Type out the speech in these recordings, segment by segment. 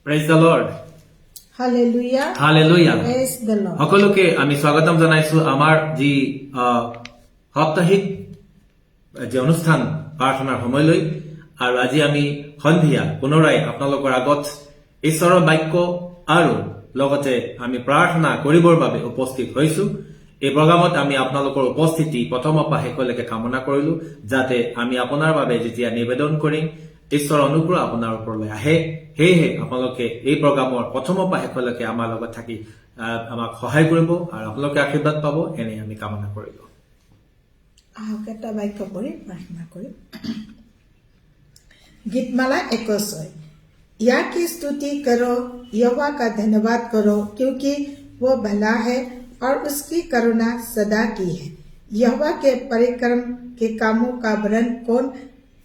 Praise the Lord. Hallelujah. Hallelujah. Praise the Lord. সকলোকে আমি স্বাগতম জনাইছো আমাৰ যি সাপ্তাহিক যে অনুষ্ঠান প্ৰাৰ্থনাৰ সময়লৈ আৰু আজি আমি সন্ধিয়া পুনৰাই আপোনালোকৰ আগত ঈশ্বৰৰ বাক্য আৰু লগতে আমি প্ৰাৰ্থনা কৰিবৰ বাবে উপস্থিত হৈছো। এই প্ৰগ্ৰামত আমি আপোনালোকৰ উপস্থিতি প্ৰথমৰ পৰা শেষলৈকে কামনা কৰিলো যাতে আমি আপোনাৰ বাবে যেতিয়া নিবেদন কৰিম ঈশ্বৰৰ অনুগ্ৰহ আপোনাৰ ওপৰলৈ আহে। সেয়েহে আপোনালোকে এই প্ৰগ্ৰামৰ প্ৰথমৰ পৰা শেষলৈকে আমাৰ লগত থাকি আমাক সহায় কৰিব আৰু আপোনালোকে আশীৰ্বাদ পাব এনে আমি কামনা কৰিলো। আহক এটা বাক্য পঢ়ি প্ৰাৰ্থনা কৰিম। गीतमाला 21 या की स्तुति करो, यहोवा का धन्यवाद करो क्योंकि वो भला है और उसकी करुणा सदा की है। यहोवा के परिक्रम के कामों का वर्णन कौन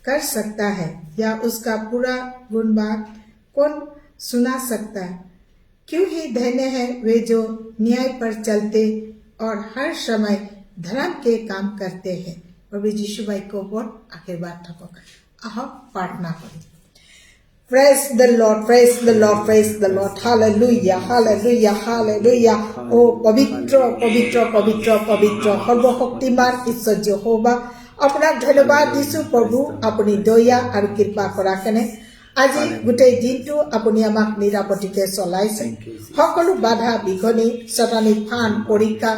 कर सकता है या उसका पूरा गुणगान कौन सुना सकता है। क्यों ही धन्य है वे जो न्याय पर चलते और हर समय धर्म के काम करते हैं। प्रभु यीशु भाई को बहुत आशीर्वाद থাকক। আহক প্ৰাৰ্থনা কৰিম। Praise the Lord, praise the Lord, praise the Lord. Hallelujah, hallelujah, hallelujah. Oh, পবিত্ৰ পবিত্ৰ পবিত্ৰ পবিত্ৰ সৰ্বশক্তিমান ঈশ্বৰ যহোৱা, আপোনাক ধন্যবাদ দিছো প্ৰভু, আপুনি দয়া আৰু কৃপা কৰা কেনে আজি গোটেই দিনটো আপুনি আমাক নিৰাপদে চলাইছে। সকলো বাধা বিঘনি শতানি ফান পৰীক্ষা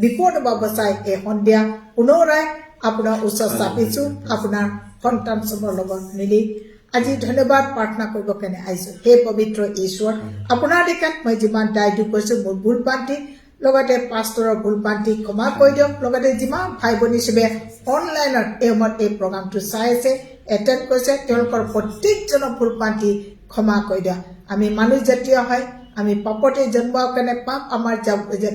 বিপদ ব্যৱসায় এই সন্ধিয়া পুনৰাই আপোনাৰ ওচৰত চাপিছো। আপোনাৰ সন্তান সবৰ লগত মিলি আজি ধন্যবাদ প্ৰাৰ্থনা কৰিব কেনে আহিছো। হে পবিত্ৰ ঈশ্বৰ, আপোনাৰ দেখাত মই যিমান দায় দুখ কৰিছো মোৰ ভুল পান্তি লগতে পাষ্টৰৰ ভুল পান্তি ক্ষমা কৰি দিয়ক। লগতে যিমান ভাই ভনী হিচাপে অনলাইনত এই সময়ত এই প্ৰগ্ৰামটো চাই আছে এটেণ্ড কৰিছে তেওঁলোকৰ প্ৰত্যেকজনৰ ভুল পান্তি ক্ষমা কৰি দিয়ক। আমি মানুহ জাতীয় হয়, আমি পাপতে জন্ম কাৰণে পাপ আমাৰ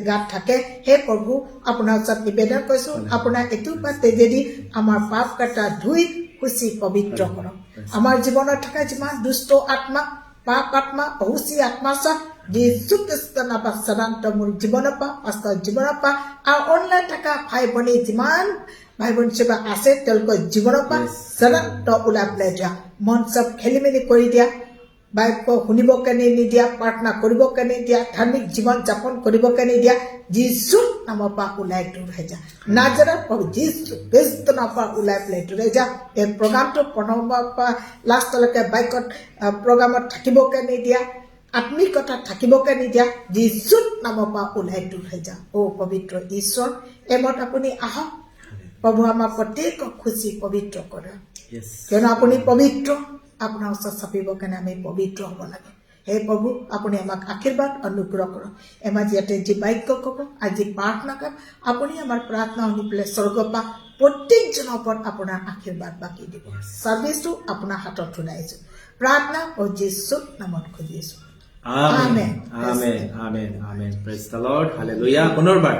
গাত থাকে। হে প্ৰভু, আপোনাৰ ওচৰত নিবেদন কৰিছো আপোনাৰ এটোপা তেজেদি আমাৰ পাপ কটা ধুই খুচি পবিত্ৰ কৰক। আমাৰ জীৱনত থকা যিমান দুষ্ট আত্মা পাপ আত্মা অহুচি আত্মা চব যীশু খ্ৰীষ্ট নামত সদান্ত মোৰ জীৱনৰ পৰা পাষ্টৰ জীৱনৰ পৰা আৰু অনলাইন থকা ভাই ভনী যিমান ভাই ভনী সেৱা আছে তেওঁলোকৰ জীৱনৰ পৰা সদান্ত ওলাই পেলাই দিয়া। মন চব খেলি মেলি কৰি দিয়া, বাক্য শুনিব কেনে নিদিয়া, প্ৰাৰ্থনা কৰিব কেনে দিয়া, ধাৰ্মিক জীৱন যাপন কৰিব কেনে দিয়া। যীশুৰ নামৰ পৰা ওলাই দূৰাই যা, নাজাৰেথ প্ৰভু যীশু খ্ৰীষ্ট নামৰ পৰা ওলাই পেলাই দূৰাই যা। এই প্ৰগ্ৰামটো প্ৰথমৰ পৰা লাষ্টলৈকে বাক্যত প্ৰগ্ৰামত থাকিব কেনে দিয়া, আত্মিকতা থাকিব কেনে দিয়া। যীশুৰ নামৰ পৰা ওলাই দূৰাই যা। অ পবিত্ৰ ঈশ্বৰ, এমত আপুনি আহক প্ৰভু, আমাৰ প্ৰত্যেকক খুচি পবিত্ৰ কৰে কিয়নো আপুনি পবিত্ৰ। আপোনাৰ ওচৰত চাপিব কাৰণে আমি পবিত্ৰ হ'ব লাগে। হে প্ৰভু, আপুনি আমাক আশীৰ্বাদ অনুগ্ৰহ কৰক। এমাজ ইয়াতে যি বাক্য ক'ব আজি প্ৰাৰ্থনা কৰক, আপুনি আমাৰ প্ৰাৰ্থনা শুনি পেলাই স্বৰ্গৰ পৰা প্ৰত্যেকজনৰ ওপৰত আপোনাৰ আশীৰ্বাদ বাকী দিব। ছাৰ্ভিচটো আপোনাৰ হাতত থৈছো, প্ৰাৰ্থনা ও যীশুৰ নামত খুজিছো। Amen amen amen amen. Praise the lord, hallelujah. পুনৰবাৰ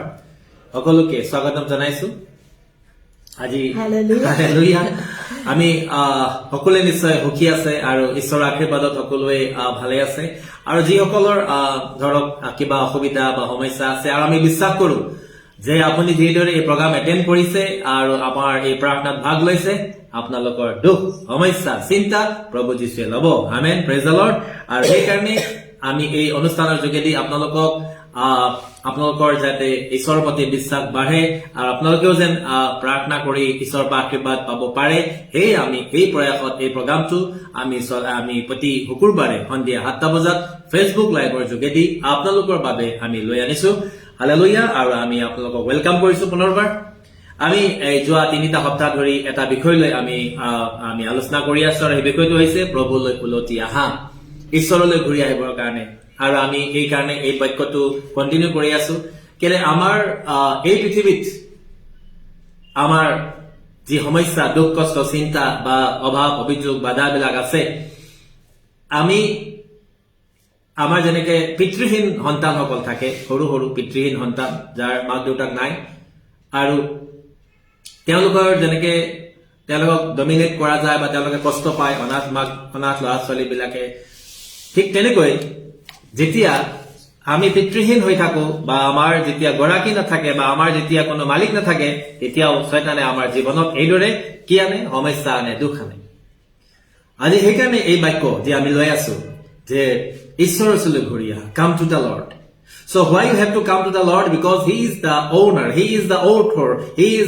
সকলোকে স্বাগতম জনাইছো আজি। হালেলুয়া। আমি সকলোৱে নিশ্চয় সুখী আছে আৰু ঈশ্বৰৰ আশীৰ্বাদত সকলোৱে ভালে আছে। আৰু যিসকলৰ ধৰক কিবা অসুবিধা বা সমস্যা আছে আৰু আমি বিশ্বাস কৰো যে আপুনি যিদৰে এই প্ৰগ্ৰাম এটেণ্ড কৰিছে আৰু আমাৰ এই প্ৰাৰ্থনাত ভাগ লৈছে আপোনালোকৰ দুখ সমস্যা চিন্তা প্ৰভু যীশুৱে ল'ব। আমেন, প্ৰেইজ দ্য লৰ্ড। আৰু সেইকাৰণে আমি এই অনুষ্ঠানৰ যোগেদি আপোনালোকৰ যাতে ঈশ্বৰৰ প্ৰতি বিশ্বাস বাঢ়ে আৰু আপোনালোকেও যেন প্ৰাৰ্থনা কৰি ঈশ্বৰৰ পৰা আশীৰ্বাদ পাব পাৰে, সেয়ে আমি এই প্ৰয়াসত এই প্ৰগ্ৰামটো আমি প্ৰতি শুকুৰবাৰে সন্ধিয়া 7টা বজাত ফেচবুক লাইভৰ যোগেদি আপোনালোকৰ বাবে আমি লৈ আনিছো। হালেলুয়া। আৰু আমি আপোনালোকক ৱেলকাম কৰিছো পুনৰবাৰ। আমি যোৱা 3টা সপ্তাহ ধৰি এটা বিষয় লৈ আমি আলোচনা কৰি আছো আৰু সেই বিষয়টো হৈছে প্ৰভুলৈ উলটি আহা, ঈশ্বৰলৈ ঘূৰি আহিবৰ কাৰণে। আৰু আমি এই কাৰণে এই বাক্যটো কণ্টিনিউ কৰি আছো কেলে আমাৰ এই পৃথিৱীত আমাৰ যি সমস্যা দুখ কষ্ট চিন্তা বা অভাৱ অভিযোগ বাধাবিলাক আছে, আমি আমাৰ যেনেকে পিতৃহীন সন্তানসকল থাকে, সৰু সৰু পিতৃহীন সন্তান যাৰ মাক দেউতাক নাই, আৰু তেওঁলোকৰ যেনেকে তেওঁলোকক ডমিনেট কৰা যায় বা তেওঁলোকে কষ্ট পায় অনাথ ল'ৰা ছোৱালীবিলাকে, ঠিক তেনেকৈ যেতিয়া আমি পিতৃহীন হৈ থাকো বা আমাৰ যেতিয়া গৰাকী নাথাকে বা আমাৰ যেতিয়া কোনো মালিক নাথাকে, তেতিয়াও শয়তানে আমাৰ জীৱনত এইদৰে কি আনে? সমস্যা আনে, দুখ আনে। আজি সেইকাৰণে এই বাক্য যে আমি লৈ আছো যে ঈশ্বৰৰ ওচৰলৈ ঘূৰি আহা, come to the Lord. So why you have to come to the Lord? Because He is the owner, He is the author, He is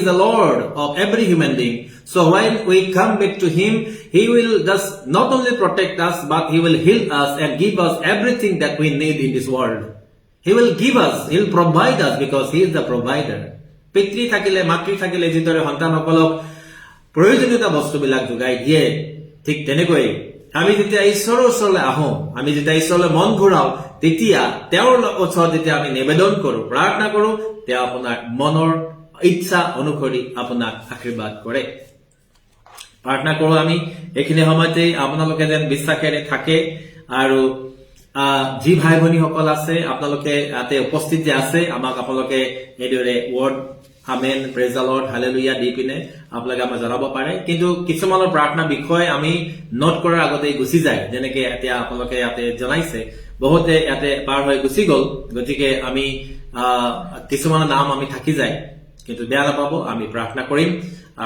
the Lord of every human being. So when we come back to Him, He will just not only protect us, but He will heal us and give us everything that we need in this world. He will give us, He will provide us because He is the provider. পিতৃ থাকিলে, মাতৃ থাকিলে যিদৰে সন্তানসকলক প্ৰয়োজনীয়তা বস্তুবিলাক যোগাই দিয়ে, ঠিক তেনেকৈ আমি যেতিয়া ঈশ্বৰৰ ওচৰলৈ আহোঁ, আমি যেতিয়া ঈশ্বৰলৈ মন ঘূৰাও, তেতিয়া তেওঁৰ ওচৰত যেতিয়া আমি নিবেদন কৰো, প্ৰাৰ্থনা কৰো, তেওঁ আপোনাৰ মনৰ ইচ্ছা অনুসৰি আপোনাক আশীৰ্বাদ কৰে। প্ৰাৰ্থনা কৰো আমি এইখিনি সময়তে আপোনালোকে যেন বিশ্বাসেৰে থাকে আৰু যি ভাই ভনীসকল আছে আপোনালোকে ইয়াতে উপস্থিত যে আছে, আমাক আপোনালোকে এইদৰে word amen, praise the lord, hallelujah দি পিনে আপোনালোকে আমাক জনাব পাৰে। কিন্তু কিছুমানৰ প্ৰাৰ্থনা বিষয় আমি নোট কৰাৰ আগতে গুচি যায়, যেনেকে এতিয়া আপোনালোকে ইয়াতে জনাইছে, বহুতে ইয়াতে পাৰ হৈ গুচি গল, গতিকে আমি কিছুমানৰ নাম আমি থাকি যায়, কিন্তু বেয়া নাপাব, আমি প্ৰাৰ্থনা কৰিম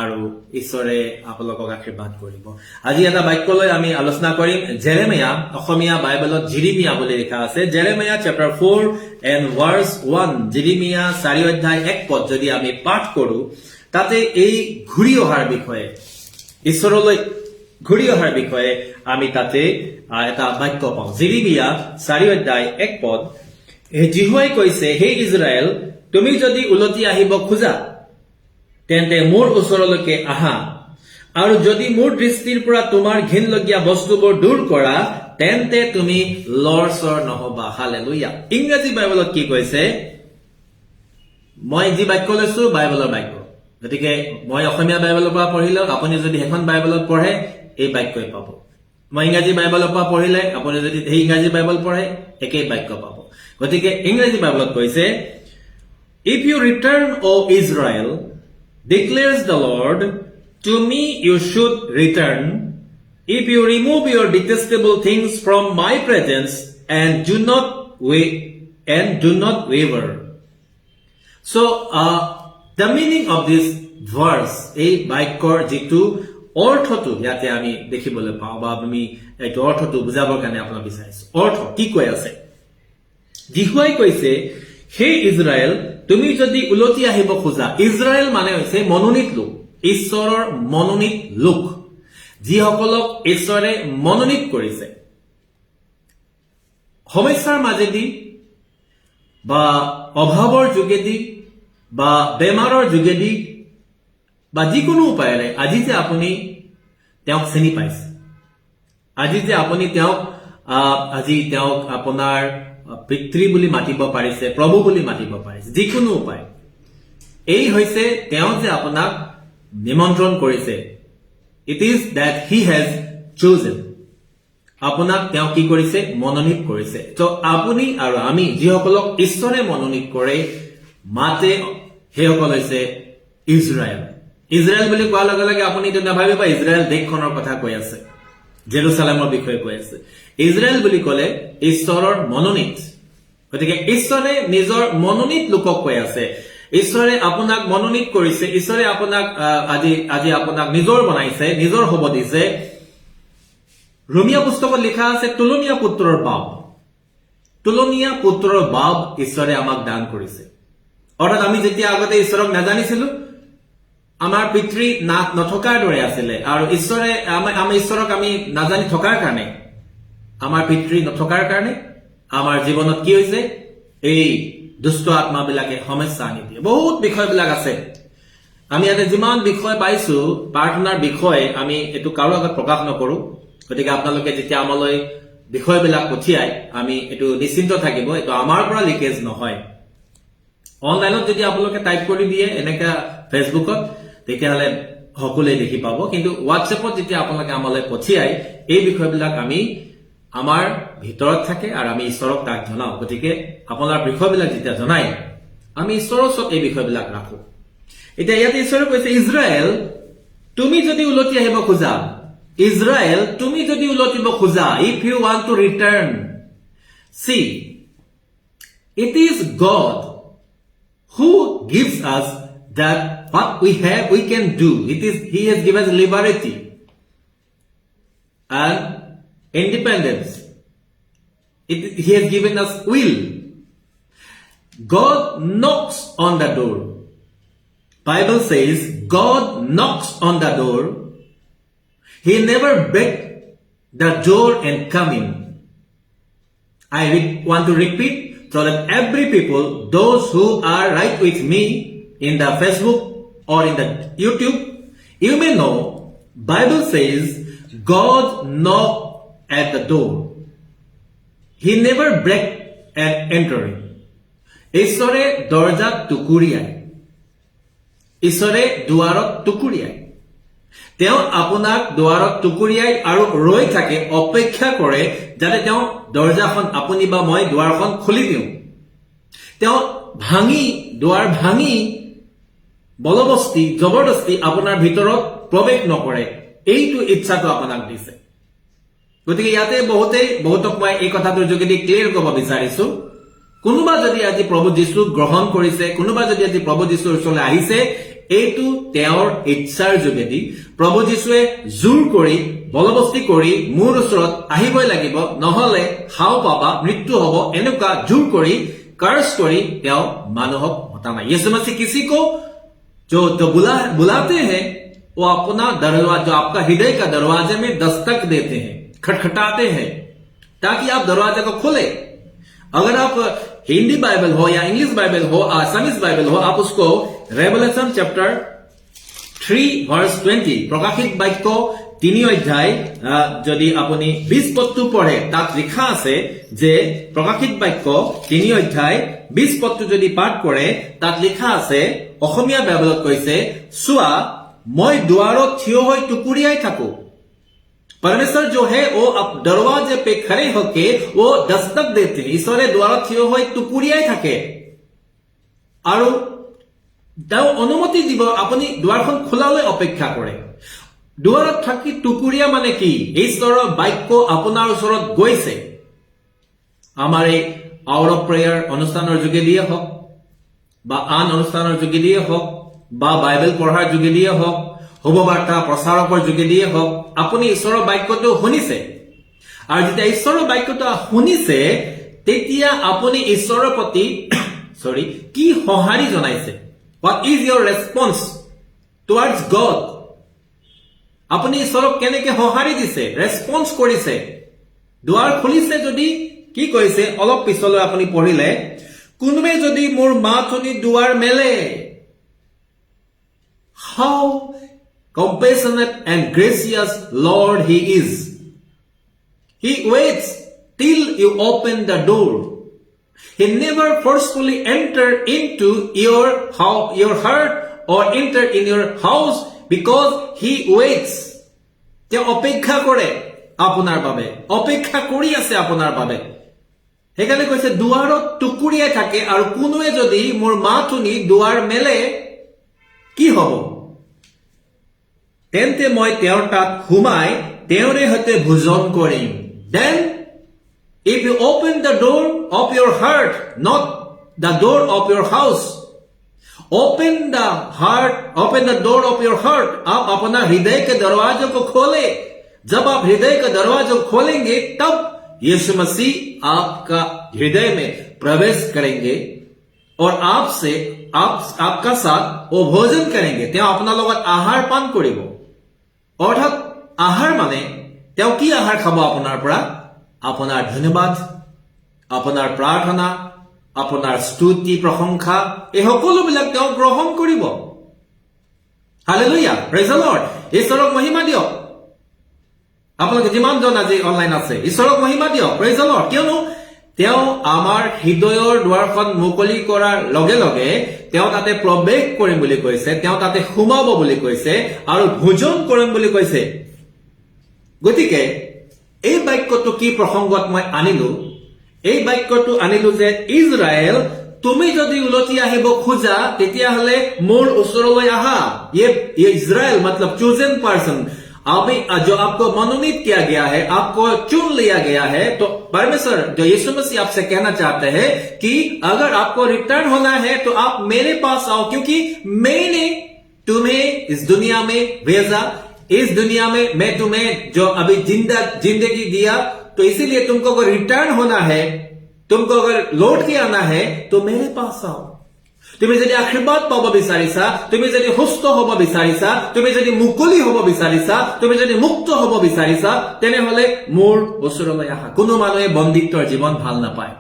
আৰু ঈশ্বৰে আপোনালোকক আশীৰ্বাদ কৰিব। আজি এটা বাক্যলৈ আমি আলোচনা কৰিম, জেৰেমিয়া, অসমীয়া বাইবেলত জিৰিমিয়া বুলি লিখা আছে, জেৰেমিয়া চেপ্টাৰ 4 and verse 1, জিৰিমিয়া 4 অধ্যায় 1 পদ যদি আমি পাঠ কৰো, তাতে এই ঘূৰি অহাৰ বিষয়ে, ঈশ্বৰলৈ ঘূৰি অহাৰ বিষয়ে আমি তাতে এটা বাক্য পাওঁ। জিৰিমিয়া 4 অধ্যায় 1 পদ, জিহুৱাই কৈছে, হে ইজৰাইল, তুমি যদি উলটি আহিব খোজা তেন্তে মোৰ ওচৰলৈকে আহা, আৰু যদি মোৰ দৃষ্টিৰ পৰা তোমাৰ ঘিনলগীয়া বস্তুবোৰ দূৰ কৰা তেন্তে তুমি লৰচৰ নহবা। হালেলুয়া। ইংৰাজী বাইবেলত কি কৈছে? মই যি বাক্য লৈছো বাইবেলৰ বাক্য, গতিকে মই অসমীয়া বাইবেলৰ পৰা পঢ়িলেও আপুনি যদি সেইখন বাইবেলত পঢ়ে এই বাক্যই পাব। মই ইংৰাজী বাইবেলৰ পৰা পঢ়িলে আপুনি যদি সেই ইংৰাজী বাইবেল পঢ়ে একেই বাক্য পাব। গতিকে ইংৰাজী বাইবেলত কৈছে, if you return, O Israel, declares the Lord, to me you should return, if you remove your detestable things from my presence and do not waver. So the meaning of this verse, এই বাক্যৰ যিটো অৰ্থটো ইয়াতে আমি দেখিবলৈ পাওঁ, বা আমি এইটো অৰ্থটো বুজাবৰ কাৰণে আপোনাক বিচাৰিছো। অৰ্থ কি কৈ আছে? জিহুৱাই কৈছে, হে ইজৰাইল, তুমি যদি উলটি আহিব খোজা, ইজৰাইল মানে হৈছে মনোনীত লোক, ঈশ্বৰৰ মনোনীত লোক, যিসকলক ঈশ্বৰে মনোনীত কৰিছে। সমস্যাৰ মাজেদি বা অভাৱৰ যোগেদি বা বেমাৰৰ যোগেদি বা যিকোনো উপায়েৰে আজি যে আপুনি তেওঁক চিনি পাইছে, আজি যে আপুনি তেওঁক আপোনাৰ পিতৃ বুলি মাতিব পাৰিছে, প্ৰভু বুলি মাতিব পাৰিছে, যিকোনো উপায়, এই হৈছে তেওঁ যে আপোনাক নিমন্ত্ৰণ কৰিছে। It is that he has chosen, আপোনাক তেওঁ কি কৰিছে? মনোনীত কৰিছে। তো আপুনি আৰু আমি যিসকলক ঈশ্বৰে মনোনীত কৰে, মাতে, সেইসকল হৈছে ইজৰাইল। ইজৰাইল বুলি কোৱাৰ লগে লগে আপুনি এইটো নাভাবিব ইজৰাইল দেশখনৰ কথা কৈ আছে, জেৰুচালেমৰ বিষয়ে কৈ আছে। ইজৰাইল বুলি কলে ঈশ্বৰৰ মনোনীত। গতিকে ঈশ্বৰে নিজৰ মনোনীত লোকক কৈ আছে, ঈশ্বৰে আপোনাক মনোনীত কৰিছে, ঈশ্বৰে আপোনাক আজি আপোনাক নিজৰ বনাইছে, নিজৰ হব দিছে। ৰোমিয়া পুস্তকত লিখা আছে, তুলনীয়া পুত্ৰৰ বাপ, তুলনীয়া পুত্ৰৰ বাপ ঈশ্বৰে আমাক দান কৰিছে। অৰ্থাৎ আমি যেতিয়া আগতে ঈশ্বৰক নাজানিছিলো, আমাৰ পিতৃ নথকাৰ দৰে আছিলে, আৰু ঈশ্বৰে আমি ঈশ্বৰক আমি নাজানি থকাৰ কাৰণে, আমাৰ পিতৃ নথকাৰ কাৰণে আমাৰ জীৱনত কি হৈছে? এই দুষ্ট আত্মাবিলাকে সমস্যা আনি দিয়ে। বহুত বিষয়বিলাক আছে, আমি ইয়াতে যিমান বিষয় পাইছো প্ৰাৰ্থনাৰ বিষয়, আমি এইটো কাৰো আগত প্ৰকাশ নকৰো। গতিকে আপোনালোকে যেতিয়া আমালৈ বিষয়বিলাক পঠিয়াই, আমি এইটো নিশ্চিন্ত থাকিব, এইটো আমাৰ পৰা লিকেজ নহয়। অনলাইনত যদি আপোনালোকে টাইপ কৰি দিয়ে এনেকা ফেচবুকত, তেতিয়াহ'লে সকলোৱে দেখি পাব। কিন্তু হোৱাটছএপত যেতিয়া আপোনালোকে আমালৈ পঠিয়াই, এই বিষয়বিলাক আমি আমাৰ ভিতৰত থাকে আৰু আমি ঈশ্বৰক তাক জনাও। গতিকে আপোনাৰ বিষয়বিলাক যেতিয়া জনাই, আমি ঈশ্বৰৰ ওচৰত এই বিষয়বিলাক ৰাখো। এতিয়া ইয়াত ঈশ্বৰে কৈছে, ইজৰাইল, তুমি যদি উলটি আহিব খোজা, ইজৰাইল, তুমি যদি উলটিব খোজা, if you want to return, see it is God who gives us that what we have we can do. He has given us liberty and independence He has given us will. God knocks on the door. Bible says God knocks on the door. He never break the door and come in. I want to repeat so that every people, those who are right with me in the Facebook or in the YouTube, you may know Bible says God knock at the door. He never break at entering. ঈশ্বৰে দৰজাত টুকুৰিয়ায়, ঈশ্বৰে দুৱাৰত টুকুৰিয়ায়। তেওঁ আপোনাক দুৱাৰত টুকুৰিয়াই আৰু ৰৈ থাকে, অপেক্ষা কৰে যাতে তেওঁ দৰজাখন, আপুনি বা মই দুৱাৰখন খুলি দিওঁ। তেওঁ দুৱাৰ ভাঙি বলবস্তি জবৰদস্তি আপোনাৰ ভিতৰত প্ৰৱেশ নকৰে। এইটো ইচ্ছাটো আপোনাক দিছে। গতিকে ইয়াতে বহুতক মই এই কথাটোৰ যোগেদি ক্লিয়াৰ কৰিব বিচাৰিছো, কোনোবা যদি আজি প্ৰভু যীশুক গ্ৰহণ কৰিছে, কোনোবা যদি আজি প্ৰভু যীশুৰ ওচৰলৈ আহিছে, এইটো তেওঁৰ ইচ্ছাৰ যোগেদি। প্ৰভু যীশুৱে জোৰ কৰি বলবস্তি কৰি মোৰ ওচৰত আহিবই লাগিব, নহলে হাও পাবা, মৃত্যু হব, এনেকুৱা জোৰ কৰি কাৰ্চ কৰি তেওঁ মানুহক মতা নাই। यीशु मसीह किसी को जो बुलाते हैं वो अपना दरवाजा, जो आपका हृदय का दरवाजे में दस्तक देते हैं, खटखटाते हैं ताकि आप दरवाजा को खोले। अगर आप हिंदी बाइबल हो या इंग्लिश बाइबल हो, आसामीज बाइबल हो, आप उसको रेवलेशन चैप्टर 3 verse 20 प्रकाशित बाक्য 3 অধ্যায় যদি আপুনি 20 পদটো পঢ়ে, তাত লিখা আছে যে প্ৰকাশিত বাক্য 3 অধ্যায় 20 পদটো যদি পাঠ কৰে, তাত লিখা আছে, অসমীয়া বাইবেলত কৈছে, চোৱা মই দুৱাৰত থিয় হৈ টুকুৰিয়াই থাকো। परमेश्वर जो है वो अब दरवाजे पे खड़े होके वो दस्तक देते हैं। ईश्वरे द्वारत থিয় হৈ টুকুৰিয়াই থাকে আৰু তেওঁ অনুমতি দিব, আপুনি দুৱাৰখন খোলালৈ অপেক্ষা কৰে। দুৱাৰত থাকি টুকুৰিয়া মানে কি? ঈশ্বৰৰ বাক্য আপোনাৰ ওচৰত গৈছে। আমাৰ এই আৱাৰ অফ প্ৰেয়াৰ অনুষ্ঠানৰ যোগেদিয়ে হওক বা আন অনুষ্ঠানৰ যোগেদিয়ে হওক বা বাইবেল পঢ়াৰ যোগেদিয়ে হওক, শুভবাৰ্তা প্ৰচাৰকৰ যোগেদিয়ে হওক, আপুনি ঈশ্বৰৰ বাক্যটো শুনিছে। আৰু যেতিয়া ঈশ্বৰৰ বাক্যটো শুনিছে, তেতিয়া আপুনি ঈশ্বৰৰ প্ৰতি কি সঁহাৰি জনাইছে? What is your response towards God? আপুনি ঈশ্বৰক কেনেকে সঁহাৰি দিছে, ৰেছপন্স কৰিছে? দুৱাৰ খুলিছে যদি কি কৈছে? অলপ পিছলৈ আপুনি পঢ়িলে, কোনোৱে যদি মোৰ মাত শুনি দুৱাৰ মেলে, how compassionate and gracious Lord He is. He waits till you open the door. He never forcefully enter into your heart or enter in your house because He waits. তেওঁ অপেক্ষা কৰে আপোনাৰ বাবে, অপেক্ষা কৰি আছে আপোনাৰ বাবে। সেইকাৰণে কৈছে দুৱাৰত টুকুৰিয়াই থাকে, আৰু কোনোৱে যদি মোৰ মাত শুনি দুৱাৰ মেলে, কি হ'ব? তেন্তে মই তেওঁৰ তাত সোমাই তেওঁৰে সৈতে ভোজন কৰিম। Then if you open the door of your heart, not the door of your house, open the door of your heart. आप अपना हृदय के दरवाजों को खोले। जब आप हृदय का दरवाजा खोलेंगे, तब यीशु मसीह आपका हृदय में प्रवेश करेंगे और आपका साथ वो भोजन करेंगे। তেওঁ আপোনাৰ লগত আহাৰ পান কৰিব। অৰ্থাৎ আহাৰ মানে তেওঁ কি আহাৰ খাব আপোনাৰ পৰা? আপোনাৰ ধন্যবাদ, আপোনাৰ প্ৰাৰ্থনা, আপোনাৰ স্তুতি, প্ৰশংসা, এই সকলোবিলাক তেওঁ গ্ৰহণ কৰিব। Hallelujah, praise the lord. ঈশ্বৰক মহিমা দিয়ক। আপোনালোকে যিমানজন আজি অনলাইন আছে, ঈশ্বৰক মহিমা দিয়ক, প্ৰেজ দ্য লৰ্ড। কিয়নো তেওঁ আমাৰ হৃদয়ৰ দুৱাৰখন মুকলি কৰাৰ লগে লগে তেওঁ তাতে প্ৰৱেশ কৰিম বুলি কৈছে, তেওঁ তাতে সোমাব বুলি কৈছে আৰু ভোজন কৰিম বুলি কৈছে। গতিকে এই বাক্যটো কি প্ৰসংগত মই আনিলো? এই বাক্যটো আনিলো যে ইজৰাইল, তুমি যদি উলটি আহিব খোজা, তেতিয়াহ'লে মোৰ ওচৰলৈ আহা। ये इजराइल मतलब चूजन पर्सन, अभी जो आपको मनोनीत किया गया है, आपको चुन लिया गया है। तो परमेश्वर जो यीशु मसीह आपसे कहना चाहते हैं कि अगर आपको रिटर्न होना है तो आप मेरे पास आओ, क्योंकि मैंने तुम्हें इस दुनिया में भेजा। इस दुनिया में मैं तुम्हें जो अभी जिंदगी दिया, तो इसीलिए तुमको अगर रिटर्न होना है, तुमको अगर लौट के आना है, तो मेरे पास आओ। তুমি যদি আশীৰ্বাদ পাব বিচাৰিছা, তুমি যদি সুস্থ হব বিচাৰিছা, তুমি যদি মুকলি হব বিচাৰিছা, তুমি যদি মুক্ত হব বিচাৰিছা, তেনেহলে মোৰ ওচৰলৈ আহা। কোনো মানুহে বন্দিত্বৰ জীৱন ভাল নাপায়,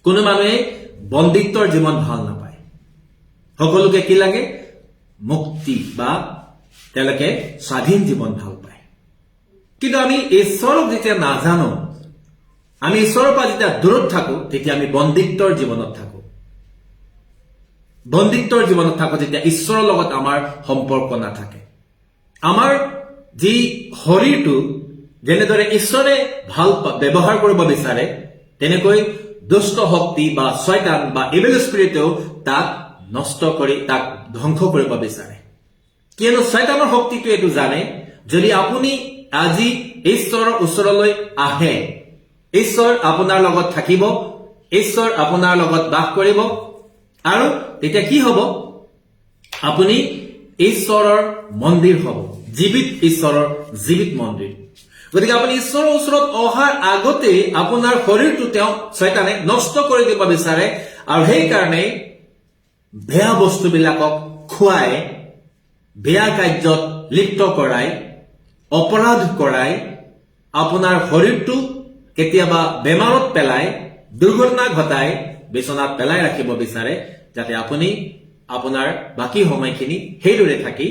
কোনো মানুহে বন্দিত্বৰ জীৱন ভাল নাপায়। সকলোকে কি লাগে? মুক্তি বা তেওঁলোকে স্বাধীন জীৱন ভাল পায়। কিন্তু আমি ঈশ্বৰক যেতিয়া নাজানো, আমি ঈশ্বৰৰ পৰা যেতিয়া দূৰত থাকো, তেতিয়া আমি বন্দিত্বৰ জীৱনত থাকো। বন্দিত্বৰ জীৱনত থাকো যেতিয়া ঈশ্বৰৰ লগত আমাৰ সম্পৰ্ক নাথাকে। আমাৰ যি শৰীৰটো যেনেদৰে ঈশ্বৰে ভাল ব্যৱহাৰ কৰিব বিচাৰে, তেনেকৈ দুষ্ট শক্তি বা শয়তান বা ইভিল স্পিৰিটেও তাক নষ্ট কৰি তাক ধ্বংস কৰিব বিচাৰে। কিয়নো শয়তানৰ শক্তিটো এইটো জানে, যদি আপুনি আজি ঈশ্বৰৰ ওচৰলৈ আহে, ঈশ্বৰ আপোনাৰ লগত থাকিব, ঈশ্বৰ আপোনাৰ লগত বাস কৰিব, আৰু তেতিয়া কি হ'ব? আপুনি ঈশ্বৰৰ মন্দিৰ হ'ব, জীৱিত ঈশ্বৰৰ জীৱিত মন্দিৰ। গতিকে আপুনি ঈশ্বৰৰ ওচৰত অহাৰ আগতে আপোনাৰ শৰীৰটো তেওঁ শয়তানে নষ্ট কৰি দিব বিচাৰে, আৰু সেইকাৰণে বেয়া বস্তুবিলাকক খুৱাই, বেয়া কাৰ্যত লিপ্ত কৰাই, অপৰাধ কৰাই, আপোনাৰ শৰীৰটো কেতিয়াবা বেমাৰত পেলাই, দুৰ্ঘটনা ঘটাই বিচনাত পেলাই ৰাখিব বিচাৰে, যাতে আপুনি আপোনাৰ বাকী সময়খিনি সেইদৰে থাকি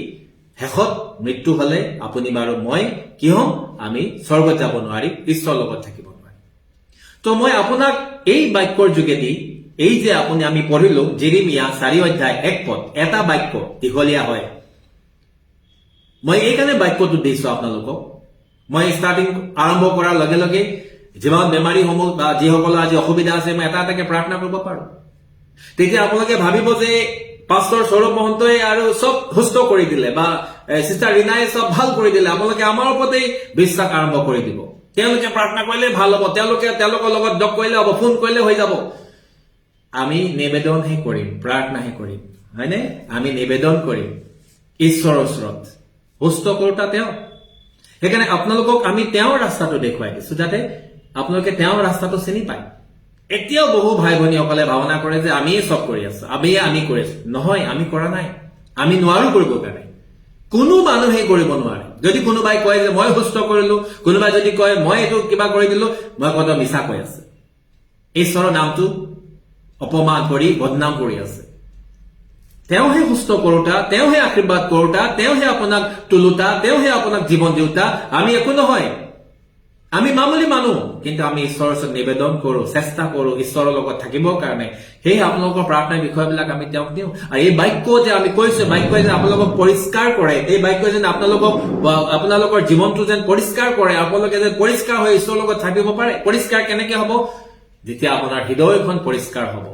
শেষত মৃত্যু হলে আপুনি বাৰু মই কি হ'ম? আমি স্বৰ্গত যাব নোৱাৰিম, ঈশ্বৰৰ লগত থাকিব নোৱাৰিম। তো মই আপোনাক এই বাক্যৰ যোগেদি, এই যে আমি পঢ়িলো জেৰেমিয়া 4:1 এটা বাক্য দীঘলীয়া হয়, মই এইকাৰণে বাক্যটো দিছো আপোনালোকক। মই ষ্টাৰ্টিং আৰম্ভ কৰাৰ লগে লগে যিমান বেমাৰীসমূহ বা যিসকলৰ আজি অসুবিধা আছে, মই এটা এটাকে প্ৰাৰ্থনা কৰিব পাৰো। তেতিয়া আপোনালোকে ভাবিব যে পাষ্টৰ সৌৰভ মহন্তই আৰু চব সুস্থ কৰি দিলে, বা চিষ্টাৰ ৰীনাই চব ভাল কৰি দিলে। আপোনালোকে আমাৰ ওপৰতেই বিশ্বাস আৰম্ভ কৰি দিব। তেওঁলোকে প্ৰাৰ্থনা কৰিলে ভাল হ'ব, তেওঁলোকৰ লগত যোগ কৰিলে হ'ব, ফোন কৰিলে হৈ যাব। আমি নিবেদনহে কৰিম, প্ৰাৰ্থনাহে কৰিম, হয়নে? আমি নিবেদন কৰিম ঈশ্বৰৰ ওচৰত, সুস্থ কৰোতা তেওঁ। সেইকাৰণে আপোনালোকক আমি তেওঁৰ ৰাস্তাটো দেখুৱাই দিছো, যাতে আপোনালোকে তেওঁৰ ৰাস্তাটো চিনি পায়। এতিয়াও বহু ভাই ভনীসকলে ভাৱনা কৰে যে আমিয়ে চব কৰি আছো, আমি কৰি আছো। নহয়, আমি কৰা নাই, আমি নোৱাৰো কৰিব কাৰণে। কোনো মানুহে কৰিব নোৱাৰে। যদি কোনোবাই কয় যে মই সুস্থ কৰিলো, কোনোবাই যদি কয় মই এইটো কিবা কৰি দিলো, মই কত মিছা কৈ আছে। ঈশ্বৰৰ নামটো অপমান কৰি বদনাম কৰি আছে। তেওঁহে সুস্থ কৰোতা, তেওঁহে আশীৰ্বাদ কৰোতা, তেওঁহে আপোনাক তোলোতা, তেওঁহে আপোনাক জীৱন দিওঁতা। আমি একো নহয়, আমি মামুলি মানুহ, কিন্তু আমি ঈশ্বৰৰ ওচৰত নিবেদন কৰো, চেষ্টা কৰো ঈশ্বৰৰ লগত থাকিবৰ কাৰণে। সেই আপোনালোকৰ প্ৰাৰ্থনাৰ বিষয়বিলাক আমি তেওঁক দিওঁ। আৰু এই বাক্য যে আমি কৈছো, বাক্য যেন আপোনালোকক পৰিষ্কাৰ কৰে, এই বাক্য যেন আপোনালোকৰ জীৱনটো যেন পৰিষ্কাৰ কৰে, আপোনালোকে যেন পৰিষ্কাৰ হৈ ঈশ্বৰৰ লগত থাকিব পাৰে। পৰিষ্কাৰ কেনেকে হ'ব? যেতিয়া আপোনাৰ হৃদয়খন পৰিষ্কাৰ হ'ব।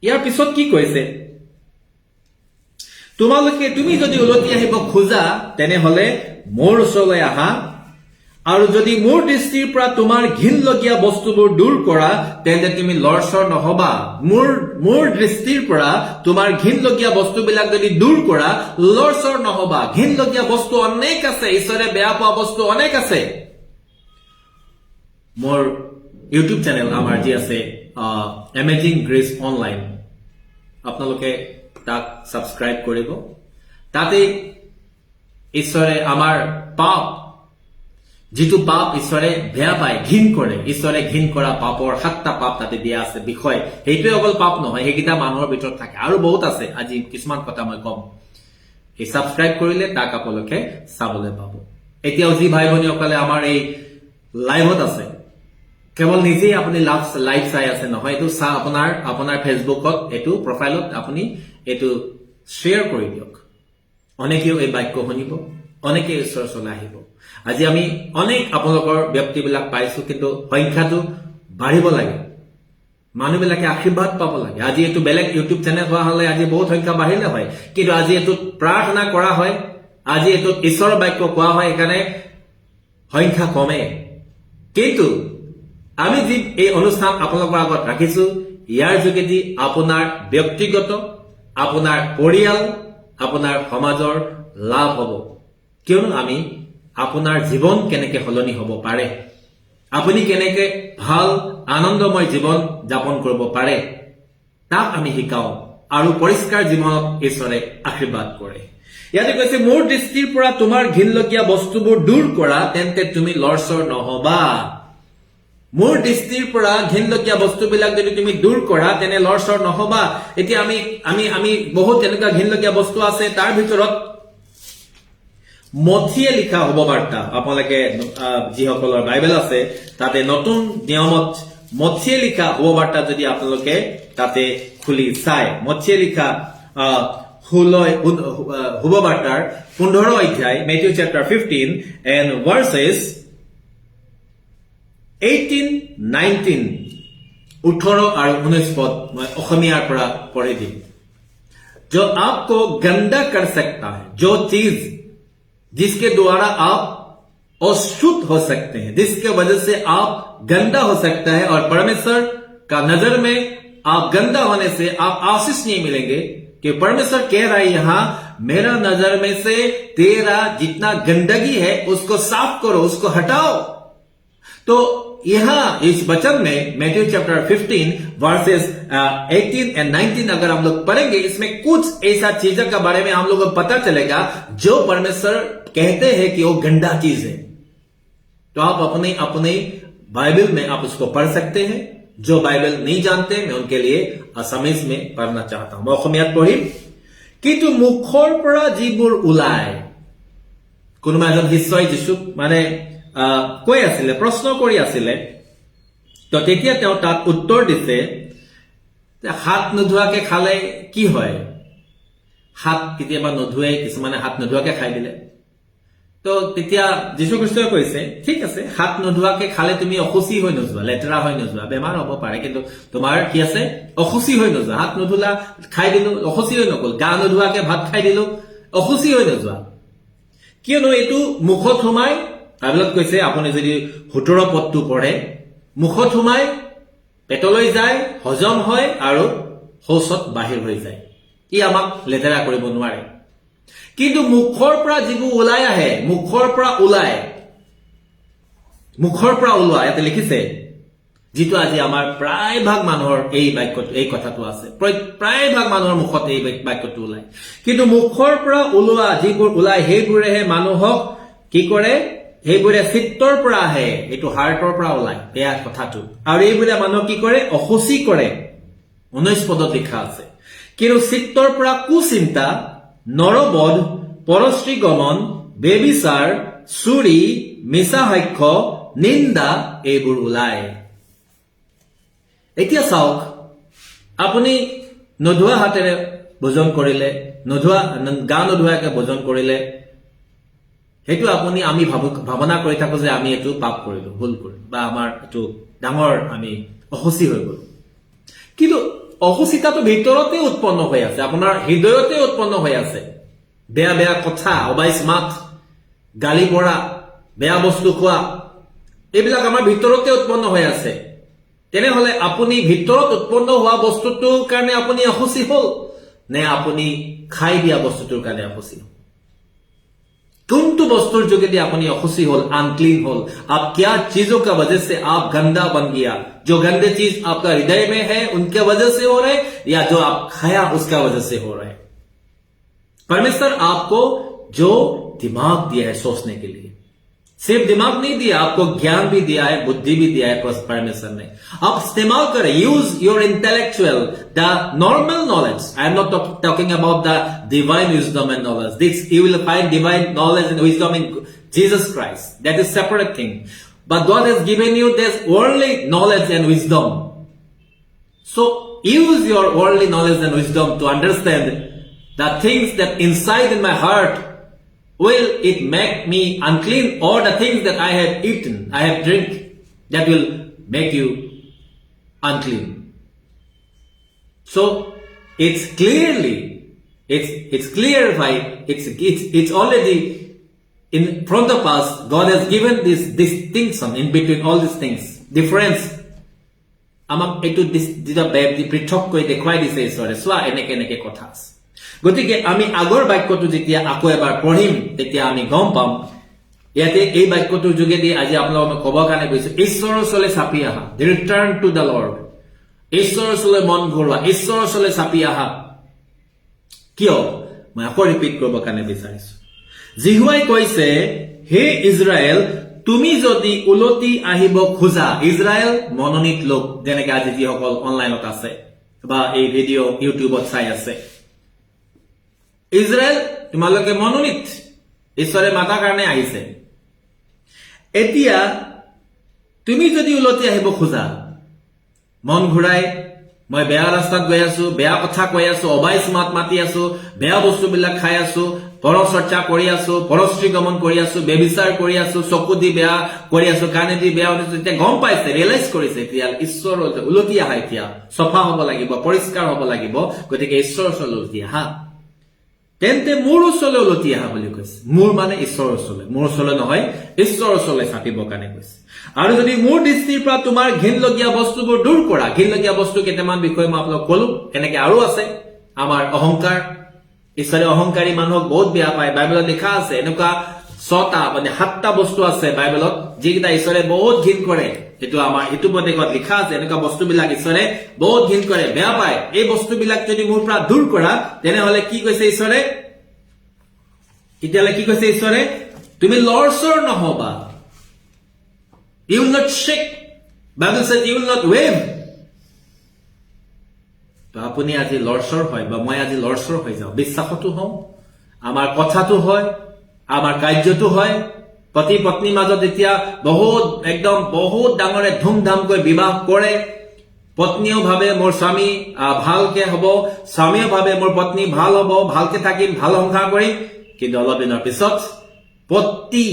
ইয়াৰ পিছত কি কৈছে? তুমি যদি উলটি আহিব খোজা, তেনেহলে মোৰ ওচৰলৈ আহা, আৰু যদি মোৰ দৃষ্টিৰ পৰা তোমাৰ ঘিনলগীয়া বস্তুবোৰ দূৰ কৰা, তেন্তে তুমি লৰচৰ নহবা। মোৰ দৃষ্টিৰ পৰা তোমাৰ ঘিনলগীয়া বস্তুবিলাক যদি দূৰ কৰা, লৰচৰ নহবা। ঘিনলগীয়া বস্তু অনেক আছে, ঈশ্বৰে বেয়া পোৱা বস্তু অনেক আছে। মোৰ ইউটিউব চেনেল আমাৰ যি আছে এমেজিং গ্ৰেছ অনলাইন, আপোনালোকে তাক সাবস্ক্ৰাইব কৰিব। তাতে ঈশ্বৰে আমাৰ পাপ, যিটো পাপ ঈশ্বৰে বেয়া পায়, ঘিন কৰে, ঈশ্বৰে ঘিন কৰা পাপৰ 7টা পাপ তাতে দিয়া আছে বিষয়। সেইটোৱে অকল পাপ নহয়, সেইকেইটা মানুহৰ ভিতৰত থাকে, আৰু বহুত আছে। আজি কিছুমান কথা মই কম। এই সাবস্ক্ৰাইব কৰিলে তাক আপোনালোকে চাবলৈ পাব। এতিয়াও যি ভাই ভনীসকলে আমাৰ এই লাইভত আছে, কেৱল নিজেই আপুনি লাইভ চাই আছে নহয়, এইটো আপোনাৰ ফেচবুকত, এইটো প্ৰফাইলত আপুনি এইটো শ্বেয়াৰ কৰি দিয়ক। অনেকেও এই বাক্য শুনিব, অনেকে ঈশ্বৰৰ ওচৰলৈ আহিব। আজি আমি অনেক আপোনালোকৰ ব্যক্তিবিলাক পাইছো, কিন্তু সংখ্যাটো বাঢ়িব লাগে। মানুহবিলাকে আশীৰ্বাদ পাব লাগে। আজি এইটো বেলেগ ইউটিউব চেনেল হোৱা হলে আজি বহুত সংখ্যা বাঢ়িলে হয়, কিন্তু আজি এইটোত প্ৰাৰ্থনা কৰা হয়, আজি এইটোত ঈশ্বৰৰ বাক্য কোৱা হয়, সেইকাৰণে সংখ্যা কমে। কিন্তু আমি যি এই অনুষ্ঠান আপোনালোকৰ আগত ৰাখিছো, ইয়াৰ যোগেদি আপোনাৰ ব্যক্তিগত, আপোনাৰ পৰিয়াল, আপোনাৰ সমাজৰ লাভ হ'ব। কিয়নো আমি আপোনাৰ জীৱন কেনেকে সলনি হ'ব পাৰে আপুনি কেনেকে ভাল আনন্দময় জীৱন যাপন কৰিব পাৰে তাক আমি শিকাও আৰু পৰিষ্কাৰ জীৱনত ঈশ্বৰে আশীৰ্বাদ কৰে ইয়াতে কৈছে মোৰ দৃষ্টিৰ পৰা তোমাৰ ঘিনলগীয়া বস্তুবোৰ দূৰ কৰা তেন্তে তুমি লৰচৰ নহবা মোৰ দৃষ্টিৰ পৰা ঘিনলগীয়া বস্তুবিলাক যদি তুমি দূৰ কৰা তেনে লৰচৰ নহবা এতিয়া আমি বহুত তেনেকুৱা ঘিনলগীয়া বস্তু আছে তাৰ ভিতৰত মথিয়ে লিখা হ'ব বাৰ্তা আপোনালোকে যিসকলৰ বাইবেল আছে তাতে নতুন নিয়মত মথিয়ে লিখা হ'ব বাৰ্তা যদি আপোনালোকে তাতে খুলি চায় মথিয়ে লিখা হ'ব বাৰ্তাৰ 15 অধ্যায় Matthew chapter 15 and verses 18, 19 18 और 19 पद मैं अखमियार पर पढ़े दी जो आपको गंदा कर सकता है जो चीज जिसके द्वारा आप अशुद्ध हो सकते हैं जिसके वजह से आप गंदा हो सकता है और परमेश्वर का नजर में आप गंदा होने से आप आशीष नहीं मिलेंगे कि परमेश्वर कह रहा है यहां मेरा नजर में से तेरा जितना गंदगी है उसको साफ करो उसको हटाओ तो यहां इस वचन में मैथ्यू चैप्टर 15 वर्सेस 18 एंड 19 अगर हम लोग पढ़ेंगे इसमें कुछ ऐसा चीजों के बारे में हम लोग को पता चलेगा जो परमेश्वर कहते हैं कि वो गंदा चीज है तो आप अपने बाइबल में आप उसको पढ़ सकते हैं जो बाइबल नहीं जानते मैं उनके लिए असमीज में पढ़ना चाहता हूं मैं অসমীয়াত পঢ়িম কিন্তু মুখৰ পৰা যিবোৰ ওলায় কোনোবা এজন শিষ্যই যিশুক মানে কৈ আছিলে প্ৰশ্ন কৰি আছিলে তো তেতিয়া তেওঁ তাত উত্তৰ দিছে যে হাত নোধোৱাকে খালে কি হয় হাত কেতিয়াবা নোধোৱে কিছুমানে হাত নোধোৱাকে খাই দিলে তো তেতিয়া যীশু খ্ৰীষ্টই কৈছে ঠিক আছে হাত নোধোৱাকে খালে তুমি অসুচি হৈ নোযোৱা লেতেৰা হৈ নোযোৱা বেমাৰ হ'ব পাৰে কিন্তু তোমাৰ কি আছে অসুচি হৈ নোযোৱা হাত নোধোলা খাই দিলো অসুচি হৈ নগল গা নোধোৱাকে ভাত খাই দিলো অসুচি হৈ নোযোৱা কিয়নো এইটো মুখত সোমাই বাইবেলত কৈছে আপুনি যদি 17 পদটো পঢ়ে মুখত সোমাই পেটলৈ যায় হজম হয় আৰু শৌচত বাহিৰ হৈ যায় ই আমাক লেতেৰা কৰিব নোৱাৰে কিন্তু মুখৰ পৰা যিবোৰ ওলাই আহে মুখৰ পৰা ওলোৱা ইয়াতে লিখিছে যিটো আজি আমাৰ প্ৰায় ভাগ মানুহৰ এই কথাটো আছে প্ৰায় ভাগ মানুহৰ মুখত এই বাক্যটো ওলাই কিন্তু মুখৰ পৰা ওলোৱা যিবোৰ ওলাই সেইবোৰেহে মানুহক কি কৰে সেইবোৰে চিত্তৰ পৰা আহে এইটো হাৰ্টৰ পৰা ওলাই বেয়া কথাটো আৰু এইবোৰে মানুহক কি কৰে অসুচি কৰে 19 পদত লিখা আছে কিন্তু চিত্তৰ পৰা কুচিন্তা নৰবধ পৰশ্ৰী গমন বেবিচাৰ চুৰি মিছা সাক্ষ্য নিন্দা এইবোৰ ওলায় এতিয়া চাওক আপুনি নধুৱা হাতেৰে ভোজন কৰিলে গা নোধোৱাকে ভোজন কৰিলে সেইটো আমি ভাৱনা কৰি থাকো যে আমি এইটো পাপ কৰিলো ভুল কৰিলো বা আমাৰ এইটো ডাঙৰ আমি অসুচি হৈ গলো কিন্তু অসুচিতাটো ভিতৰতে উৎপন্ন হৈ আছে আপোনাৰ হৃদয়তে উৎপন্ন হৈ আছে বেয়া বেয়া কথা অবাইচ মাত গালি পৰা বেয়া বস্তু খোৱা এইবিলাক আমাৰ ভিতৰতে উৎপন্ন হৈ আছে তেনেহলে আপুনি ভিতৰত উৎপন্ন হোৱা বস্তুটোৰ কাৰণে আপুনি অসুচি হল নে আপুনি খাই দিয়া বস্তুটোৰ কাৰণে অসুচি হল कुंतु वस्तुर जोगेदी अपनी अखुशी होल अनक्लीन होल आप क्या चीजों का वजह से आप गंदा बन गया जो गंदे चीज आपका हृदय में है उनके वजह से हो रहे या जो आप खाया उसका वजह से हो रहे परमेश्वर आपको जो दिमाग दिया है सोचने के लिए सिर्फ दिमाग नहीं दिया आपको ज्ञान भी दिया है बुद्धि भी दिया है परमेश्वर ने आप इस्तेमाल करें use your intellectual the normal knowledge I am not talking about the divine wisdom and knowledge this you will find divine knowledge and wisdom in Jesus Christ that is separate thing but God has given you this worldly knowledge and wisdom so use your worldly knowledge and wisdom to understand the things that inside in my heart will it make me unclean or the things that I have eaten, I have drink that will make you unclean. So it's clarified, it's already in front of us. God has given this distinction in between all these things. Difference. আমাক এইটো পৃথক কৰি দেখুৱাই দিছে ঈশ্বৰে চোৱা এনেকে কথা আছে গতিকে আমি আগৰ বাক্যটো যেতিয়া আকৌ এবাৰ পঢ়িম তেতিয়া আমি গম পাম ইয়াতে এই বাক্যটোৰ যোগেদি আজি আপোনালোকক ক'ব কাৰণে কৈছো, ঈশ্বৰৰ ওচৰলৈ চাপি আহা, ৰিটাৰ্ণ টু দ্য লৰ্ড। ঈশ্বৰৰ ওচৰলৈ মন ঘূৰোৱা, ঈশ্বৰৰ ওচৰলৈ চাপি আহা। কিয়? মই আকৌ ৰিপিট কৰিব কাৰণে বিচাৰিছো। জিহুৱাই কৈছে, হে ইজৰাইল, তুমি যদি উলটি আহিব খোজা, ইজৰাইল মনোনীত লোক, যেনেকে আজি যিসকল অনলাইনত আছে বা এই ভিডিঅ' ইউটিউবত চাই আছে, ইজৰাইল তোমালোকে মনোনীত, ঈশ্বৰে মাতাৰ কাৰণে আহিছে। এতিয়া তুমি যদি উলটি আহিব খোজা, মন ঘূৰাই, মই বেয়া ৰাস্তাত গৈ আছো, বেয়া কথা কৈ আছো, অবাইচ মাত মাতি আছো, বেয়া বস্তুবিলাক খাই আছো, পৰচৰ্চা কৰি আছো, পৰশ্ৰী গমন কৰি আছো, বেবিচাৰ কৰি আছো, চকু দি বেয়া কৰি আছো, কাণে দি বেয়া কৰিছো, এতিয়া গম পাইছে, ৰিয়েলাইজ কৰিছে, এতিয়া ঈশ্বৰৰ উলটি আহা, এতিয়া চফা হব লাগিব, পৰিষ্কাৰ হব লাগিব, গতিকে ঈশ্বৰৰ ওচৰলৈ উলটি আহা। তেন্তে মোৰ ওচৰলৈ উলটি আহা বুলি কৈছে। মোৰ মানে ঈশ্বৰৰ ওচৰলৈ, মোৰ ওচৰলৈ নহয়, ঈশ্বৰৰ ওচৰলৈ চাপিবৰ কাৰণে কৈছে। আৰু যদি মোৰ দৃষ্টিৰ পৰা তোমাৰ ঘিনলগীয়া বস্তুবোৰ দূৰ কৰা, ঘিনলগীয়া বস্তু কেইটামান বিষয়ে মই আপোনাক কলো, এনেকে আৰু আছে। আমাৰ অহংকাৰ, ঈশ্বৰে অহংকাৰী মানুহক বহুত বেয়া পায়। বাইবেলত লিখা আছে এনেকুৱা 6টা মানে 7টা বস্তু আছে বাইবেলত, যিকেইটা ঈশ্বৰে বহুত ঘিন কৰে। এইটো আমাৰ হিতুপদেশত লিখা আছে, এনেকুৱা বস্তুবিলাক ঈশ্বৰে বহুত ঘিন কৰে, বেয়া পায়। এই বস্তুবিলাক যদি মোৰ পৰা দূৰ কৰা, তেনেহলে কি কৈছে ঈশ্বৰে? তেতিয়াহলে কি কৈছে ঈশ্বৰে? তুমি লৰচৰ নহবা। You will not shake. Bible says you will not wave. তো আপুনি আজি লৰচৰ হয় বা মই আজি লৰচৰ হৈ যাওঁ, বিশ্বাসতো হওঁ, আমাৰ কথাটো হয়, আমাৰ কাৰ্যটো হয়। পতি পত্নীৰ মাজত এতিয়া বহুত ডাঙৰে ধুমধামকৈ বিবাহ কৰে। পত্নীও ভাবে মোৰ স্বামী ভালকে হব, স্বামীও ভাবে মোৰ পত্নী ভাল হব, ভালকে থাকিম, ভাল সংসাৰ কৰিম। কিন্তু অলপ দিনৰ পিছত পতি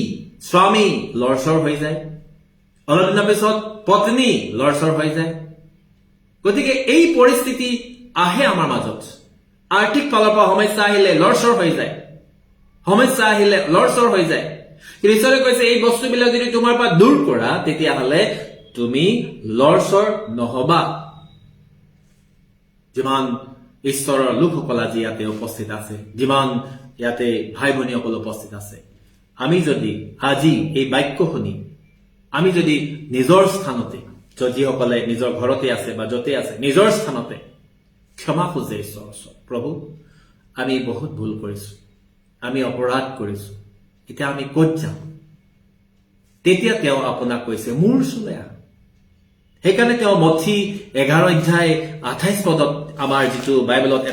স্বামী লৰচৰ হৈ যায়, অলপ দিনৰ পিছত পত্নী লৰচৰ হৈ যায়। গতিকে এই পৰিস্থিতি আহে আমাৰ মাজত। আৰ্থিক ফালৰ পৰা সমস্যা আহিলে লৰচৰ হৈ যায়, সমস্যা আহিলে লৰচৰ হৈ যায়। কিন্তু ঈশ্বৰে কৈছে এই বস্তুবিলাক যদি তোমাৰ পৰা দূৰ কৰা, তেতিয়াহলে তুমি লৰচৰ নহবা। যিমান ঈশ্বৰৰ লোকসকল আজি ইয়াতে উপস্থিত আছে, যিমান ইয়াতে ভাই ভনীসকল উপস্থিত আছে, আমি যদি আজি এই বাক্য শুনি আমি যদি নিজৰ স্থানতে, যিসকলে নিজৰ ঘৰতে আছে বা য'তে আছে, নিজৰ স্থানতে ক্ষমা খোজে ঈশ্বৰৰ ওচৰত, প্ৰভু আমি বহুত ভুল কৰিছো, আমি অপৰাধ কৰিছো, এতিয়া আমি ক'ত যাম? তেতিয়া তেওঁ আপোনাক কৈছে মোৰ ওচৰলৈ আহ। সেইকাৰণে তেওঁ মথি 11 অধ্যায় 28 পদত আমাৰ যিটো বাইবেলত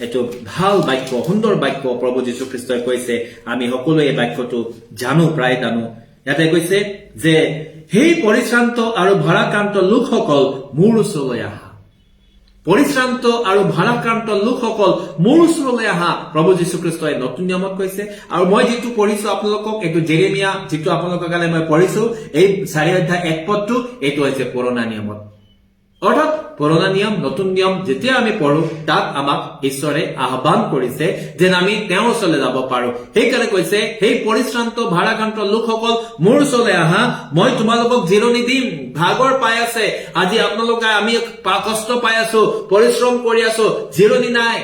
এইটো ভাল বাক্য, সুন্দৰ বাক্য প্ৰভু যীশুখ্ৰীষ্টই কৈছে, আমি সকলোৱে এই বাক্যটো জানো, প্ৰায় জানো। ইয়াতে কৈছে যে সেই পৰিশ্ৰান্ত আৰু ভাৰাক্ৰান্ত লোকসকল মোৰ ওচৰলৈ আহা। পৰিশ্ৰান্ত আৰু ভাৰাক্ৰান্ত লোকসকল মোৰ ওচৰলৈ আহা, প্ৰভু যীশুখ্ৰীষ্টই নতুন নিয়মত কৈছে। আৰু মই যিটো পঢ়িছো আপোনালোকক, এইটো জেৰেমিয়া যিটো আপোনালোকৰ কাৰণে মই পঢ়িছো, এই 4 অধ্যায় 1 পদটো, এইটো হৈছে পুৰণা নিয়মত। অৰ্থাৎ পুৰণা নিয়ম, নতুন নিয়ম যেতিয়া আমি পঢ়ো, তাত আমাক ঈশ্বৰে আহ্বান কৰিছে যেন আমি তেওঁৰ ওচৰলৈ যাব পাৰো। সেইকাৰণে কৈছে সেই পৰিশ্ৰান্ত ভাৰাক্ৰান্ত লোকসকল মোৰ ওচৰলৈ আহা, মই তোমালোকক জিৰণি দিম। ভাগৰ পাই আছে আজি আপোনালোকে, আমি কষ্ট পাই আছো, পৰিশ্ৰম কৰি আছো, জিৰণি নাই।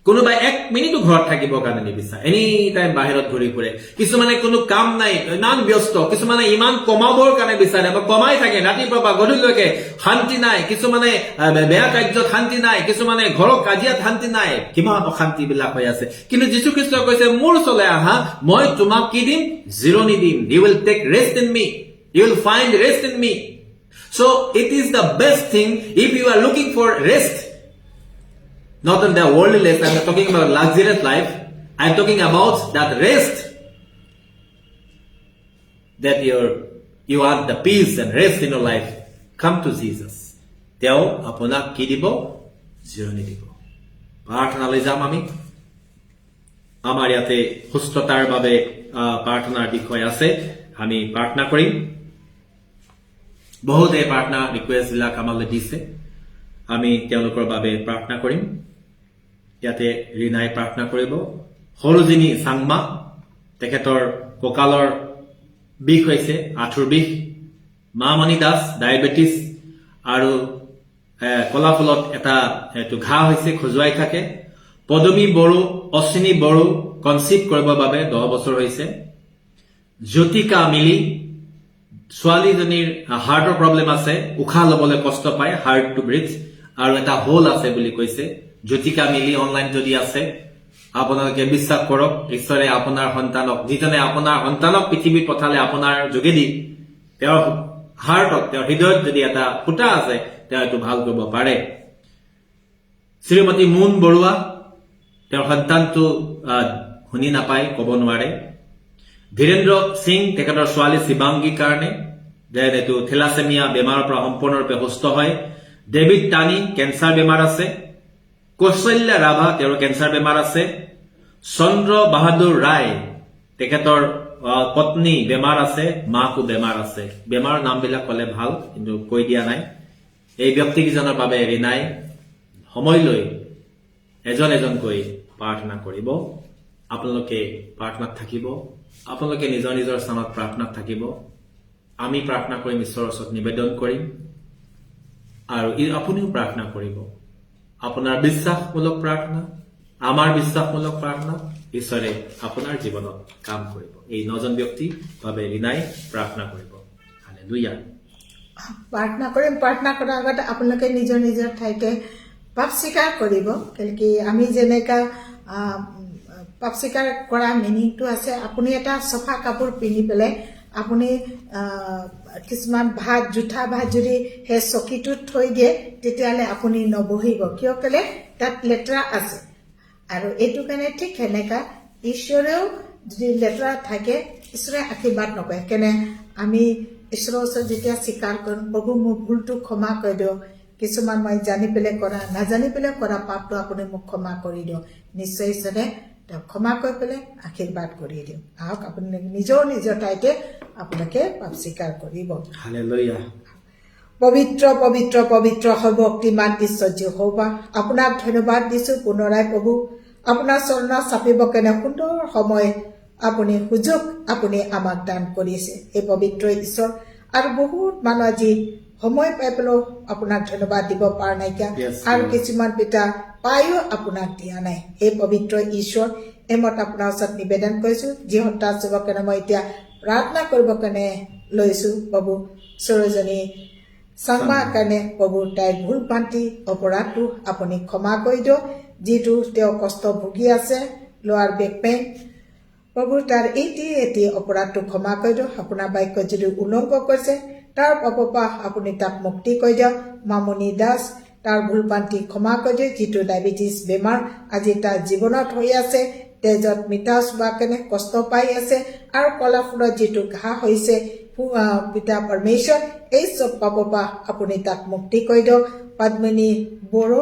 কোনোবাই 1 মিনিটো ঘৰত থাকিবৰ কাৰণে নিবিচাৰে, এনি টাইম বাহিৰত ঘূৰি ফুৰে। কিছুমানে কোনো কাম নাই, ইমান ব্যস্ত, কিছুমানে ইমান কমাবৰ কাৰণে বিচাৰে বা কমাই থাকে, ৰাতিপুৱা বা গধূলিলৈকে শান্তি নাই। কিছুমানে বেয়া কাৰ্যত শান্তি নাই, কিছুমানে ঘৰৰ কাজিয়াত শান্তি নাই, কিমান অশান্তি বিলাক হৈ আছে। কিন্তু যীশুখ্ৰীষ্টই কৈছে মোৰ ওচৰলৈ আহা, মই তোমাক কি দিম? জিৰণি দিম। You will take rest in me. You will find rest in me. So it is the best thing if you are looking for rest. Not in the worldly rest, I am talking about luxurious life. I am talking about that rest. That you want the peace and rest in your life. Come to Jesus. তেওঁ আপোনাক কি দিব? জিৰণি দিব। প্ৰাৰ্থনালৈ যাম আমি। আমাৰ ইয়াতে সুস্থতাৰ বাবে প্ৰাৰ্থনাৰ বিষয় আছে, আমি প্ৰাৰ্থনা কৰিম। বহুতে প্ৰাৰ্থনা ৰিকুৱেষ্ট বিলাক আমালৈ দিছে, আমি তেওঁলোকৰ বাবে প্ৰাৰ্থনা কৰিম। ইয়াতে ৰিনাই প্ৰাৰ্থনা কৰিব। সৰুজনী চাংমা, তেখেতৰ কঁকালৰ বিষ হৈছে, আঁঠুৰ বিষ। মামণি দাস ডায়েবেটিছ আৰু কলাফুলত এটা ঘাঁ হৈছে, খজুৱাই থাকে। পদমী বড়ো, অশ্বিনী বড়ো কনচিভ কৰিবৰ বাবে 10 বছৰ হৈছে জ্যোতিকা মিলি ছোৱালীজনীৰ হাৰ্টৰ প্ৰব্লেম আছে উশাহ লবলৈ কষ্ট পায় হাৰ্ট টু ব্ৰিথ আৰু এটা হোল আছে বুলি কৈছে জ্যোতিকা মিলি অনলাইন যদি আছে আপোনালোকে বিশ্বাস কৰক ঈশ্বৰে আপোনাৰ সন্তানক যিজনে আপোনাৰ সন্তানক পৃথিৱীত পঠালে আপোনাৰ যোগেদি তেওঁৰ হাৰ্টত তেওঁৰ হৃদয়ত যদি এটা ফুটা আছে তেওঁ এইটো ভাল কৰিব পাৰে শ্ৰীমতী মুন বৰুৱা তেওঁৰ সন্তানটো শুনি নাপায় ক'ব নোৱাৰে ধীৰেন্দ্ৰ সিং তেখেতৰ ছোৱালী শিৱাংগীৰ কাৰণে যেহেতু থেলাছেমিয়া বেমাৰৰ পৰা সম্পূৰ্ণৰূপে সুস্থ হয় ডেভিড টানি কেঞ্চাৰ বেমাৰ আছে কৌশল্যা ৰাভা তেওঁৰ কেঞ্চাৰ বেমাৰ আছে চন্দ্ৰ বাহাদুৰ ৰায় তেখেতৰ পত্নী বেমাৰ আছে মাকো বেমাৰ আছে বেমাৰৰ নামবিলাক ক'লে ভাল কিন্তু কৈ দিয়া নাই এই ব্যক্তিকেইজনৰ বাবে ৰিনাই সময় লৈ এজন এজনকৈ প্ৰাৰ্থনা কৰিব আপোনালোকে প্ৰাৰ্থনাত থাকিব আপোনালোকে নিজৰ নিজৰ স্থানত প্ৰাৰ্থনাত থাকিব আমি প্ৰাৰ্থনা কৰিম ঈশ্বৰৰ ওচৰত নিবেদন কৰিম আৰু আপুনিও প্ৰাৰ্থনা কৰিব আপোনাৰ বিশ্বাসমূলক প্ৰাৰ্থনা আমাৰ বিশ্বাসমূলক প্ৰাৰ্থনা ঈশ্বৰে আপোনাৰ জীৱনত কাম কৰিব এই নজন ব্যক্তি বাবে ৰিনাই প্ৰাৰ্থনা কৰিব হালেলুয়া প্ৰাৰ্থনা কৰিম প্ৰাৰ্থনা কৰাৰ আগতে আপোনালোকে নিজৰ নিজৰ ঠাইতে পাপ স্বীকাৰ কৰিব কি আমি যেনেকা পাপ স্বীকাৰ কৰা মিনিংটো আছে আপুনি এটা চফা কাপোৰ পিন্ধি পেলাই আপুনি কিছুমান ভাত জুঠা ভাত যদি সেই চকীটোত থৈ দিয়ে তেতিয়াহ'লে আপুনি নবহিব কিয় ক'লে তাত লেতেৰা আছে আৰু এইটো কাৰণে ঠিক সেনেকা ঈশ্বৰেও যদি লেতেৰা থাকে ঈশ্বৰে আশীৰ্বাদ নকৰে কেনে আমি ঈশ্বৰৰ ওচৰত যেতিয়া স্বীকাৰ কৰোঁ প্ৰভু মোৰ ভুলটো ক্ষমা কৰি দিয়ক কিছুমান মই জানি পেলাই কৰা নাজানি পেলাই কৰা পাপটো আপুনি মোক ক্ষমা কৰি দিয়ক নিশ্চয় ঈশ্বৰে তেওঁক ক্ষমা কৰি পেলাই আশীৰ্বাদ কৰি দিয়ক আহক আপুনি নিজৰ ঠাইতে আপোনালোকে পাপ স্বীকাৰ কৰিব হালেলুয়া পবিত্ৰ পবিত্ৰ পবিত্ৰ সৰ্বশক্তিমান ঈশ্বৰ যেহোৱা আপোনাক ধন্যবাদ দিছোঁ পুনৰাই প্ৰভু আপোনাৰ চৰণত চাপিব কেনে সুন্দৰ সময় আপুনি সুযোগ আপুনি আমাক দান কৰিছে এই পবিত্ৰ ঈশ্বৰ আৰু বহুত মানুহ আজি সময় পাই পেলাই আপোনাক ধন্যবাদ দিব পৰা নাইকিয়া আৰু কিছুমান পিতা পায়ো আপোনাক দিয়া নাই এই পবিত্ৰ ঈশ্বৰ এমত আপোনাৰ ওচৰত নিবেদন কৰিছোঁ যি হত্যা চুবৰ কাৰণে মই এতিয়া প্ৰাৰ্থনা কৰিবৰ কাৰণে লৈছোঁ প্ৰভু ছোৱালীজনী চাংমাৰ কাৰণে প্ৰভু তাইৰ ভুল ভ্ৰান্তি অপৰাধটো আপুনি ক্ষমা কৰি দিয়ক যিটো তেওঁ কষ্ট ভুগি আছে লোৱাৰ বেক পেইন প্ৰভু তাৰ এটি অপৰাধটো ক্ষমা কৰি দিয়ক আপোনাৰ বাক্য যদি উলংঘ কৰিছে তাৰ পাপৰ পৰা আপুনি তাক মুক্তি কৰি দিয়ক মামনি দাস তাৰ ভুল ভ্ৰান্তি ক্ষমা কৰি দিয়ক যিটো ডায়েবেটিছ বেমাৰ আজি তাৰ জীৱনত হৈ আছে তেজত মিঠা চোৱা কেনে কষ্ট পাই আছে আৰু কলাফুলত যিটো ঘাঁহ হৈছে পিতা পৰমেশ্বৰ এই চব পাপৰ পৰা আপুনি তাক মুক্তি কৰি দিয়ক পদ্মিনী বড়ো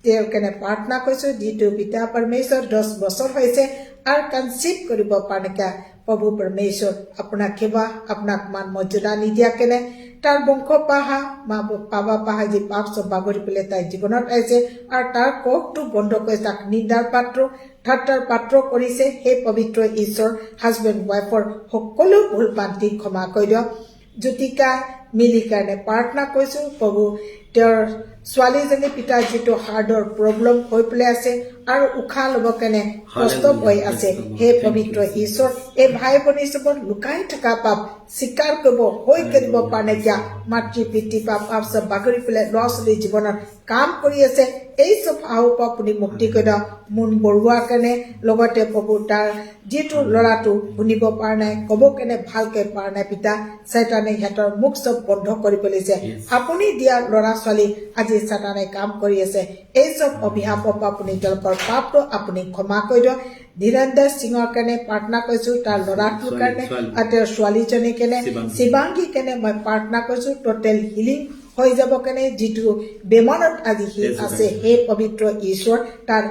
তেওঁৰ কাৰণে প্ৰাৰ্থনা কৰিছোঁ যিটো পিতা পৰমেশ্বৰ 10 বছৰ হৈছে আৰু কনচিভ কৰিব পৰা নাইকিয়া প্ৰভু পৰমেশ্বৰ আপোনাক সেৱা আপোনাক মান মৰ্যাদা নিদিয়া কেনে তাৰ বংশ পাহা যি পাপ চব বাগৰি পেলাই তাইৰ জীৱনত আহিছে আৰু তাৰ কোষটো বন্ধ কৰি তাক নিন্দাৰ পাত্ৰ ঠাট্টাৰ পাত্ৰ কৰিছে সেই পবিত্ৰ ঈশ্বৰ হাজবেণ্ড ৱাইফৰ সকলো ভুল ভ্ৰান্তি ক্ষমা কৰি দিয়ক জ্যোতিকা মিলি কাৰণে প্ৰাৰ্থনা কৰিছোঁ প্ৰভু তেওঁৰ ছোৱালীজনী পিতাৰ যিটো হাৰ্টৰ প্ৰব্লেম হৈ পেলাই আছে আৰু উশাহ ল'ব কাৰণে কষ্ট হৈ আছে সেই পবিত্ৰ ঈশ্বৰ এই ভাই ভনী চবত লুকাই থকা পাপ স্বীকাৰ কৰিব হৈ কৰিব পৰা নাইকিয়া মাতৃ পিতৃ পাপ চব বাগৰি পেলাই ল'ৰা ছোৱালীৰ জীৱনত কাম কৰি আছে এই চব আহোৰ পৰা আপুনি মুক্তি কৰি দিয়ক মুন বৰুৱাৰ কাৰণে লগতে প্ৰভু তাৰ যিটো ল'ৰাটো শুনিব পৰা নাই ক'ব কেনে ভালকে পৰা নাই পিতা চাইতানে সিহঁতৰ মুখ চব বন্ধ কৰি পেলাইছে আপুনি দিয়া ল'ৰা ছোৱালী আজি চাইতানে কাম কৰি আছে এই চব অভিশাপৰ পৰা আপুনি তেওঁলোকৰ পাপটো আপুনি ক্ষমা কৰি দিয়ক ধীৰেন্দ্ৰ সিঙৰ কাৰণে প্ৰাৰ্থনা কৰিছোঁ তাৰ ল'ৰাটোৰ কাৰণে আৰু তেওঁৰ ছোৱালীজনীৰ কাৰণে শিৱাংগীৰ কাৰণে মই প্ৰাৰ্থনা কৰিছোঁ টোটেল হিলিং হৈ যাব কাৰণে যিটো বেমাৰত আজি সি আছে সেই পবিত্ৰ ঈশ্বৰ তাৰ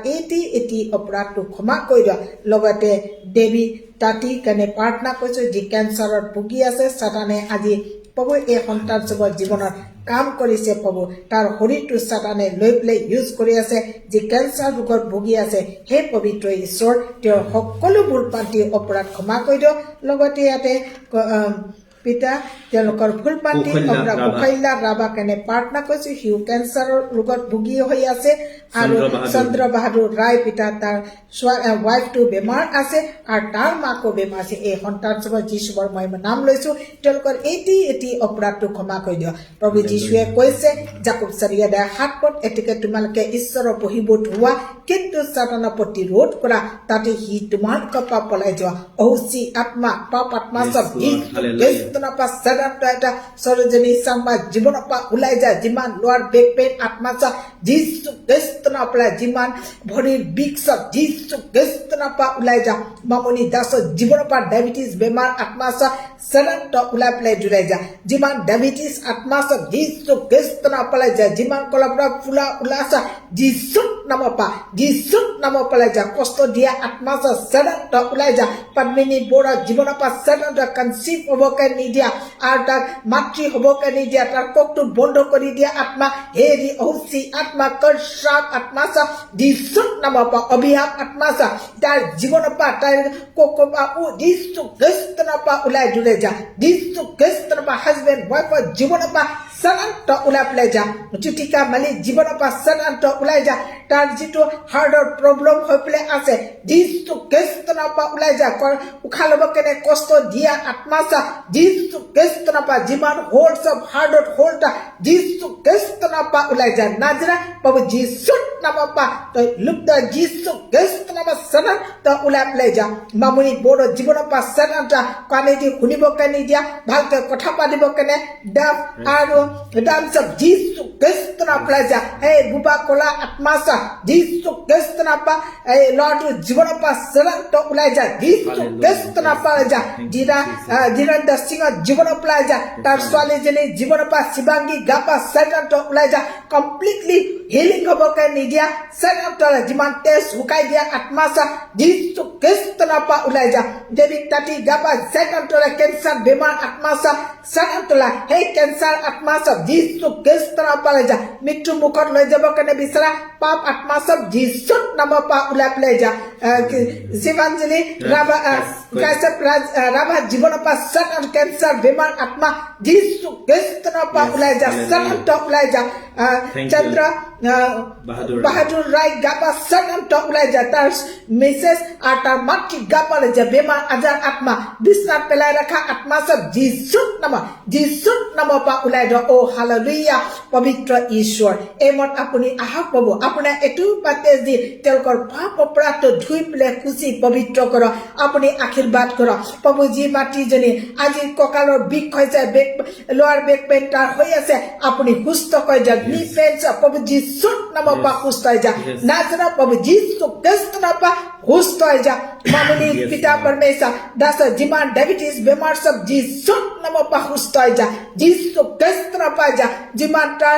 এটি অপৰাধটো ক্ষমা কৰি দিয়ক লগতে দেৱী তাঁতিৰ কাৰণে প্ৰাৰ্থনা কৰিছোঁ যি কেঞ্চাৰত ভুগি আছে চাতানে আজি প্ৰভু এই সন্তান চবৰ জীৱনত কাম কৰিছে প্ৰভু তাৰ শৰীৰটো চাতানে লৈ পেলাই ইউজ কৰি আছে যি কেঞ্চাৰ ৰোগত ভুগি আছে সেই পবিত্ৰ ঈশ্বৰ তেওঁৰ সকলো ভুল ভ্ৰান্তি অপৰাধ ক্ষমা কৰি দিয়ক লগতে ইয়াতে পিতা তেওঁলোকৰ ফুল পাণ্টি কুশল্যা আমৰা ৰাভা। কুশল্যা ৰাভা কাৰণে প্ৰাৰ্থনা কৰিছো হিউ কেঞ্চাৰৰ ৰোগত ভুগি হৈ আছে আৰু চন্দ্ৰ বাহাদুৰ ৰায় পিতা তাৰ ৱাইফটো বেমাৰ আছে আৰু তাৰ মাকো বেমাৰ আছে এই সন্তান সবত যীশুৰ মই নাম লৈছো তেওঁলোকৰ এটি অপৰাধটো ক্ষমা কৰি দিয়ক প্ৰভু যীশুৱে কৈছে জাকব 4:7 এতিকে তোমালোকে ঈশ্বৰৰ বহিবত হোৱা কিন্তু সাতানৰ প্ৰতিৰোধ কৰা তাতে সি তোমালোকৰ পৰা পলাই যোৱা অহুচি আত্মা পাপ আত্মা সব যিস্তনৰ পৰা সাধাৰণতে এটা সৰজনী চাম্বা জীৱনৰ পৰা ওলাই যায় যিমান লোৱাৰ বেক পেইন আত্মা সব যিছু খ্ৰীষ্টৰ পৰা যিমান ভৰিৰ বিষ সব যিছু খ্ৰীষ্টৰ পৰা ওলাই যা মামনি দাসৰ জীৱনৰ পৰা ডায়েবেটিছ বেমাৰ আত্মা সব সাধাৰণতে ওলাই পেলাই জুৰাই যা যিমান ডায়েবেটিছ আত্মা সব যিছু খ্ৰীষ্টৰ পৰা যায় যিমান কলৰ পৰা ফুলা ওলাইছা যিছু নামৰ পৰা যা কষ্ট দিয়া আত্মা সব সাধাৰণতে ওলাই যা পদ্মিনী বৰা জীৱনৰ পৰা সাধাৰণতে কনচিভ হ'বকে নিদিয়া আৰু তাক মাতৃ হ'বকে নিদিয়া তাৰ কোকটো বন্ধ কৰি দিয়া আত্মা হেৰি অহুচি আত্মা কৰ্ষাপ আত্মা সব যিছু নামৰ পৰা অভিশাপ আত্মা সব তাৰ জীৱনৰ পৰা তাৰ কোকৰ পৰা যিছু খ্ৰীষ্টৰ পৰা ওলাই জুৰে যা যিছু খ্ৰীষ্টৰ পৰা হাজবেণ্ড ৱাইফৰ জীৱনৰ পৰা সাধাৰণতে ওলাই পেলাই যা জুতিকা মালিক জীৱনৰ পৰা সাধাৰণতে ওলাই যা তাৰ যিটো হাৰ্টৰ প্ৰব্লেম হৈ পেলাই আছে যিছু খ্ৰীষ্টৰ পৰা ওলাই যা উশাহ ল'ব কেনে কষ্ট দিয়া আত্মা সব যিছু খ্ৰীষ্টৰ পৰা যিমান হোল সব হাৰ্টত হোলটা যিছু খ্ৰীষ্টৰ পৰা ওলাই যা নাজৰা প্ৰভু যিছুৰ নামৰ পৰা তই লুপ্ত যিছু খ্ৰীষ্টৰ নামত সাধাৰণতে ওলাই পেলাই যা মামনি বড়ো জীৱনৰ পৰা সাধাৰণতে কাণে দি শুনিব কেনে দিয়া ভালকৈ কথা পাতিব কেনে ডাব আৰু ডাব সব যিছু খ্ৰীষ্টৰ পৰা যা এই বুবা কলা আত্মা সব যিছু খ্ৰীষ্টৰ পৰা এই ল'ৰাটোৰ জীৱনৰ পৰা সাধাৰণতে ওলাই যা যিছু খ্ৰীষ্টৰ পৰা যা ধীৰেন্দ্ৰ সিঙৰ জীৱনৰ পৰা যা তাৰ ছোৱালীজনী জীৱনৰ পৰা শিৱাংগী গা পৰা সাধাৰণতে ওলাই যা কমপ্লিটলি হিলিং হ'বকে নিদিয়া সাধাৰণতে যিমান তেজ শুকাই দিয়া আত্মা সব যিছু খ্ৰীষ্টৰ পৰা ওলাই যা দেৱীক তাঁতি গা পৰা সাধাৰণতে কেঞ্চাৰ বেমাৰ আত্মা সব সাধাৰণতে সেই কেঞ্চাৰ আত্মা সব যিছু খ্ৰীষ্টৰ পৰা যা মৃত্যু মুখত লৈ যাব কাৰণে বিচৰা পাপ আত্মা সব যিছুৰ নামৰ পৰা ওলাই পেলাই যা শিৱাঞ্জলি ৰাভা জীৱনৰ পৰা সাধাৰণ কেঞ্চাৰ বেমাৰ আত্মা যিছু খ্ৰীষ্টৰ পৰা ওলাই যা সাধাৰণতে ওলাই যা চন্দ্ৰ বাহাদুৰ ৰায় গা পৰা সাধাৰণতে ওলাই যা তাৰ মেছেজ আৰু তাৰ মাতৃ গা পৰা যা বেমাৰ আজাৰ আত্মা বিছনাত পেলাই ৰখা আত্মা সব যিছুৰ নামৰ পৰা ওলাই যোৱা অ হালেলুয়া পবিত্ৰ ঈশ্বৰ এই মত আপুনি আহক পাব আপোনাৰ এইটো পাতে দি তেওঁলোকৰ পাপ অপৰাধটো ধুই পেলাই খুচি পবিত্ৰ কৰক আপুনি আশীৰ্বাদ কৰক প্ৰভু যি মাতৃজনী আজি কঁকালৰ বিষ হৈছে লোৱাৰ বেক পেইন তাৰ হৈ আছে আপুনি সুস্থ কৰি যাওক নি পেইন প্ৰভু যিছুৰ নামৰ পৰা সুস্থ হৈ যাওক নাজৰা প্ৰভু যিছু খ্ৰীষ্টৰ পৰা সুস্থ হৈ যাওক মামনি পিতা পৰমেশ্বৰ দাস যিমান ডায়েবেটিছ বেমাৰ সব যিছুৰ নামৰ পৰা সুস্থ হৈ যাওক যিছু খ্ৰীষ্টৰ পৰা যা যিমান তাৰ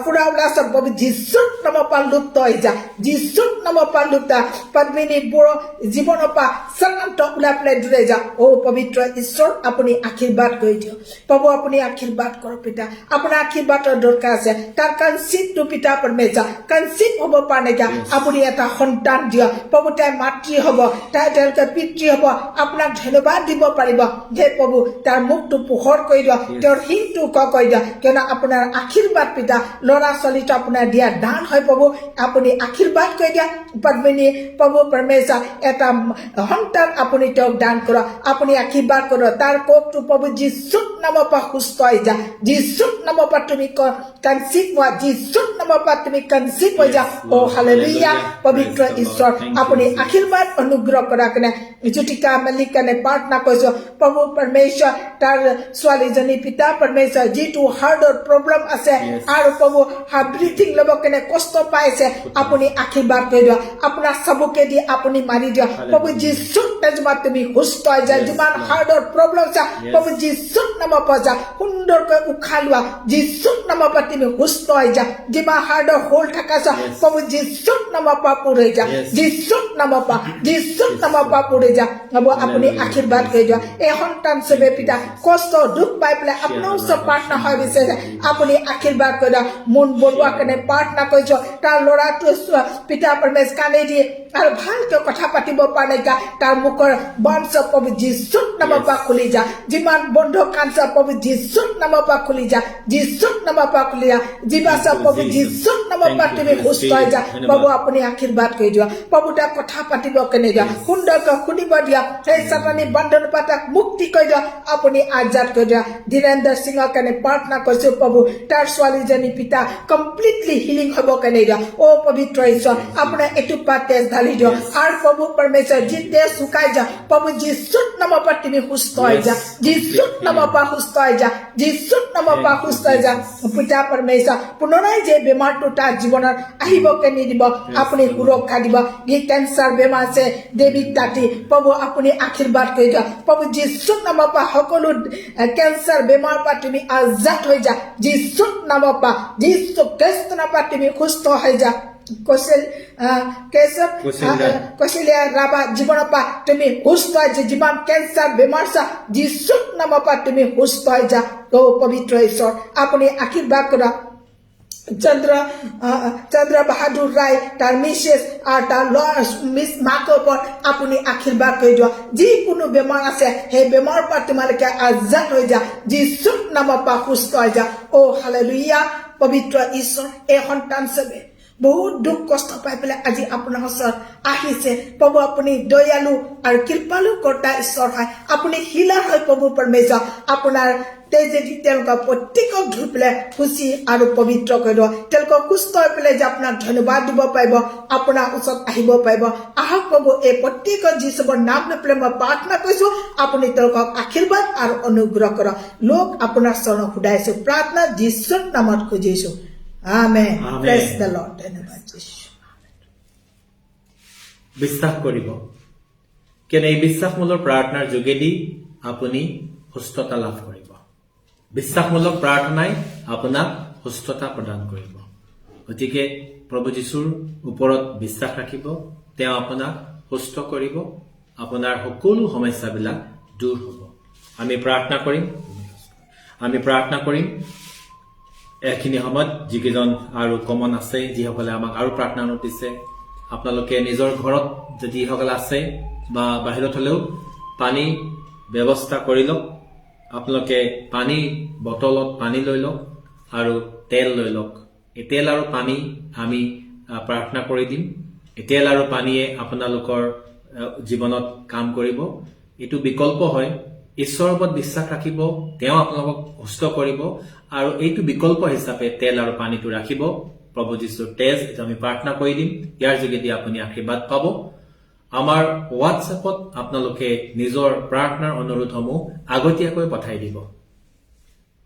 ফুৰা ওলা সব প্ৰভু যিছুৰ নামৰ পৰা লুপ্ত হৈ যা যিছুৰ নামৰ পৰা লুপ্ত পদ্মিনী বুঢ়ো জীৱনৰ পৰা সাধাৰণতে ওলাই পেলাই দূৰে যা অ পবিত্ৰ ঈশ্বৰ আপুনি আশীৰ্বাদ কৰি দিয়ক প্ৰভু আপুনি আশীৰ্বাদ কৰক পিতা আপোনাৰ আশীৰ্বাদৰ দৰকাৰ আছে তাৰ কনচিভটো পিতা পৰমেশ্বৰ কনচিভ হ'ব পৰা নাইকিয়া আপুনি এটা সন্তান দিয়ক প্ৰভু তাই মাতৃ হ'ব তাই তেওঁলোকে পিতৃ হ'ব আপোনাক ধন্যবাদ দিব পাৰিব হে প্ৰভু তাৰ মুখটো পোহৰ কৰি দিয়ক তেওঁৰ হিংটো কৰি দিয়ক কিয়নো আপোনাৰ আশীৰ্বাদ পিতা ল'ৰা ছোৱালীটো আপোনাৰ দিয়া দান হয় প্ৰভু আপুনি আশীৰ্বাদ কৰি দিয়া পদ্মিনী প্ৰভু পৰমেশ্বৰ এটা সন্তান আপুনি তেওঁক দান কৰক আপুনি আশীৰ্বাদ কৰক তাৰ কোকটো প্ৰভু যিছুৰ নামৰ পৰা সুস্থ হৈ যা যিছুৰ নামৰ পৰা তুমি কনচিভ হোৱা যিছুৰ নামৰ পৰা তুমি কনচিভ হৈ যা অ হালেলুয়া পবিত্ৰ ঈশ্বৰ আপুনি আশীৰ্বাদ অনুগ্ৰহ কৰাৰ কাৰণে জ্যোতিকা মালিক কাৰণে প্ৰাৰ্থনা কৰিছো প্ৰভু পৰমেশ্বৰ তাৰ ছোৱালীজনী পিতা পৰমেশ্বৰ যিটো হাৰ্টৰ প্ৰব্লেম আছে আৰু প্ৰভু ব্ৰিথিং ল'ব কেনে কষ্ট পাইছে আপুনি আশীৰ্বাদ কৰি দিয়ক আপোনাৰ চবকে দি আপুনি মাৰি দিয়ক প্ৰভু যিছুৰ নামত তুমি সুস্থ হৈ যা যিমান হাৰ্টৰ প্ৰব্লেম আছে প্ৰভু যিছুৰ নামৰ পৰা যা সুন্দৰকৈ উশাহ লোৱা যিছুৰ নামৰ পৰা তুমি সুস্থ হৈ যা যিমান হাৰ্টৰ হোল থকা আছে প্ৰভু যিছুৰ নামৰ পৰা পুৰ হৈ যা যিছুৰ নামৰ পৰা পুৰ কলিজা হ'ব আপুনি আশীৰ্বাদ কৰি দিয়ক এই সন্তান চবে পিতা কষ্ট দুখ পাই পেলাই আপোনাৰ ওচৰত প্ৰাৰ্থনা হয় বিচাৰিছে আপুনি আশীৰ্বাদ কৰি দিয়ক মন বৰুৱা কাৰণে প্ৰাৰ্থনা কৰিছো তাৰ ল'ৰাটো পিতা পৰমেশ্বৰ কানে দিয়ে আৰু ভালকৈ কথা পাতিব পৰা নাই তাৰ মুখৰ বংশ প্ৰভু যীশুৰ নামৰ পৰা খুলি যা যিমান বন্ধ কাঞ্চ প্ৰভু যীশুৰ নামৰ পৰা খুলি যা যীশুৰ নামৰ পৰা খুলি যা জীৱাচা প্ৰভু যীশুৰ নামৰ পৰা তুমি সুস্থ হৈ যা প্ৰভু আপুনি আশীৰ্বাদ কৰি দিয়ক প্ৰভু তাক কথা পাতিব কেনে দিয়া সুন্দৰকৈ শুনিব দিয়া সেই সাতানী বন্ধনৰ পৰা তাক মুক্তি কৰি দিয়ক আপুনি আজাদ কৰি দিয়ক ধীৰেন্দ্ৰ সিঙৰ কাৰণে প্ৰাৰ্থনা কৰিছো প্ৰভু তাৰ ছোৱালীজনী পিতা কমপ্লিটলি হিলিং হ'ব কেনে দিয়া অ পবিত্ৰ ঈশ্বৰ আপোনাৰ এটুপা তেজ ঢালি দিয়ক আৰু প্ৰভু পৰমেশ্বৰ যি তেজ শুকাই যা প্ৰভু যীশুৰ নামৰ পৰা তুমি সুস্থ হৈ যা যীশুৰ নামৰ পৰা সুস্থ হৈ যা যীশুৰ নামৰ পৰা সুস্থ হৈ যা পিতা পৰমেশ্বৰ পুনৰাই যে বেমাৰটো তাৰ জীৱনত আহিব কেনে দিব আপুনি সুৰক্ষা দিব যি কেঞ্চাৰ বেমাৰ আছে দেৱীক তাতি প্ৰভু আপুনি আশীৰ্বাদ কৰি দিয়ক প্ৰভু যীশুৰ নামৰ পৰা সকলো কেঞ্চাৰ বেমাৰৰ পৰা তুমি আজাদ হৈ যা যীশুৰ নামৰ পৰা যীশু খ্ৰীষ্টৰ নামৰ পৰা তুমি সুস্থ হৈ যা কৌশলিয়া ৰাবা জীৱনৰ পৰা তুমি সুস্থ হৈ যা যিমান কেঞ্চাৰ বেমাৰ চা যীশুৰ নামৰ পৰা তুমি সুস্থ হৈ যা অ পবিত্ৰ ঈশ্বৰ আপুনি আশীৰ্বাদ কৰা চন্দ্ৰ বাহাদুৰ ৰায় তাৰ মিছেছ আৰু তাৰ মিছ মাকৰ ওপৰত আপুনি আশীৰ্বাদ কৰি দিয়ক যিকোনো বেমাৰ আছে সেই বেমাৰৰ পৰা তোমালোকে আজাদ হৈ যা যীশুৰ নামৰ পৰা সুস্থ হৈ যা অ হালেলুয়া পবিত্ৰ ঈশ্বৰ এই সন্তান চবে বহুত দুখ কষ্ট পাই পেলাই আজি আপোনাৰ ওচৰত আহিছে প্ৰভু আপুনি দয়ালু আৰু কৃপালু কৰ্তা ঈশ্বৰ হয় আপুনি হিলাৰ হয় প্ৰভু পৰমেশ্বৰ আপোনাৰ তেজেদি তেওঁলোকক প্ৰত্যেকক ধুই পেলাই খুচি আৰু পবিত্ৰ কৰি দিব তেওঁলোকক সুস্থ হৈ পেলাই যে আপোনাক ধন্যবাদ দিব পাৰিব আপোনাৰ ওচৰত আহিব পাৰিব আহক প্ৰভু এই প্ৰত্যেকৰ যীশুৰ নাম লৈ পেলাই মই প্ৰাৰ্থনা কৰিছো আপুনি তেওঁলোকক আশীৰ্বাদ আৰু অনুগ্ৰহ কৰক লোক আপোনাৰ চৰণত সুধাইছো প্ৰাৰ্থনা যীশুৰ নামত খুজিছো আমেন প্ৰেজ দ্য লৰ্ড ধন্যবাদ যীশু বিশ্বাস কৰিব কিয়নো এই বিশ্বাসমূলক প্ৰাৰ্থনাৰ যোগেদি আপুনি সুস্থতা লাভ কৰিব বিশ্বাসমূলক প্ৰাৰ্থনাই আপোনাক সুস্থতা প্ৰদান কৰিব গতিকে প্ৰভু যীশুৰ ওপৰত বিশ্বাস ৰাখিব তেওঁ আপোনাক সুস্থ কৰিব আপোনাৰ সকলো সমস্যাবিলাক দূৰ হ'ব আমি প্ৰাৰ্থনা কৰিম এইখিনি সময়ত যিকেইজন আৰু কমন আছে যিসকলে আমাক আৰু প্ৰাৰ্থনা দিছে আপোনালোকে নিজৰ ঘৰত যিসকলে আছে বা বাহিৰত হলেও পানী ব্যৱস্থা কৰি লওক আপোনালোকে পানী বটলত পানী লৈ লওক আৰু তেল লৈ লওক এই তেল আৰু পানী আমি প্ৰাৰ্থনা কৰি দিম এই তেল আৰু পানীয়ে আপোনালোকৰ জীৱনত কাম কৰিব এইটো বিকল্প হয় ঈশ্বৰৰ ওপৰত বিশ্বাস ৰাখিব তেওঁ আপোনালোকক সুস্থ কৰিব আৰু এইটো বিকল্প হিচাপে তেল আৰু পানীটো ৰাখিব প্ৰভু যীশুৰ তেজ আমি প্ৰাৰ্থনা কৰি দিম ইয়াৰ যোগেদি আপুনি আশীৰ্বাদ পাব আমাৰ হোৱাটছএপত আপোনালোকে নিজৰ প্ৰাৰ্থনাৰ অনুৰোধসমূহ আগতীয়াকৈ পঠাই দিব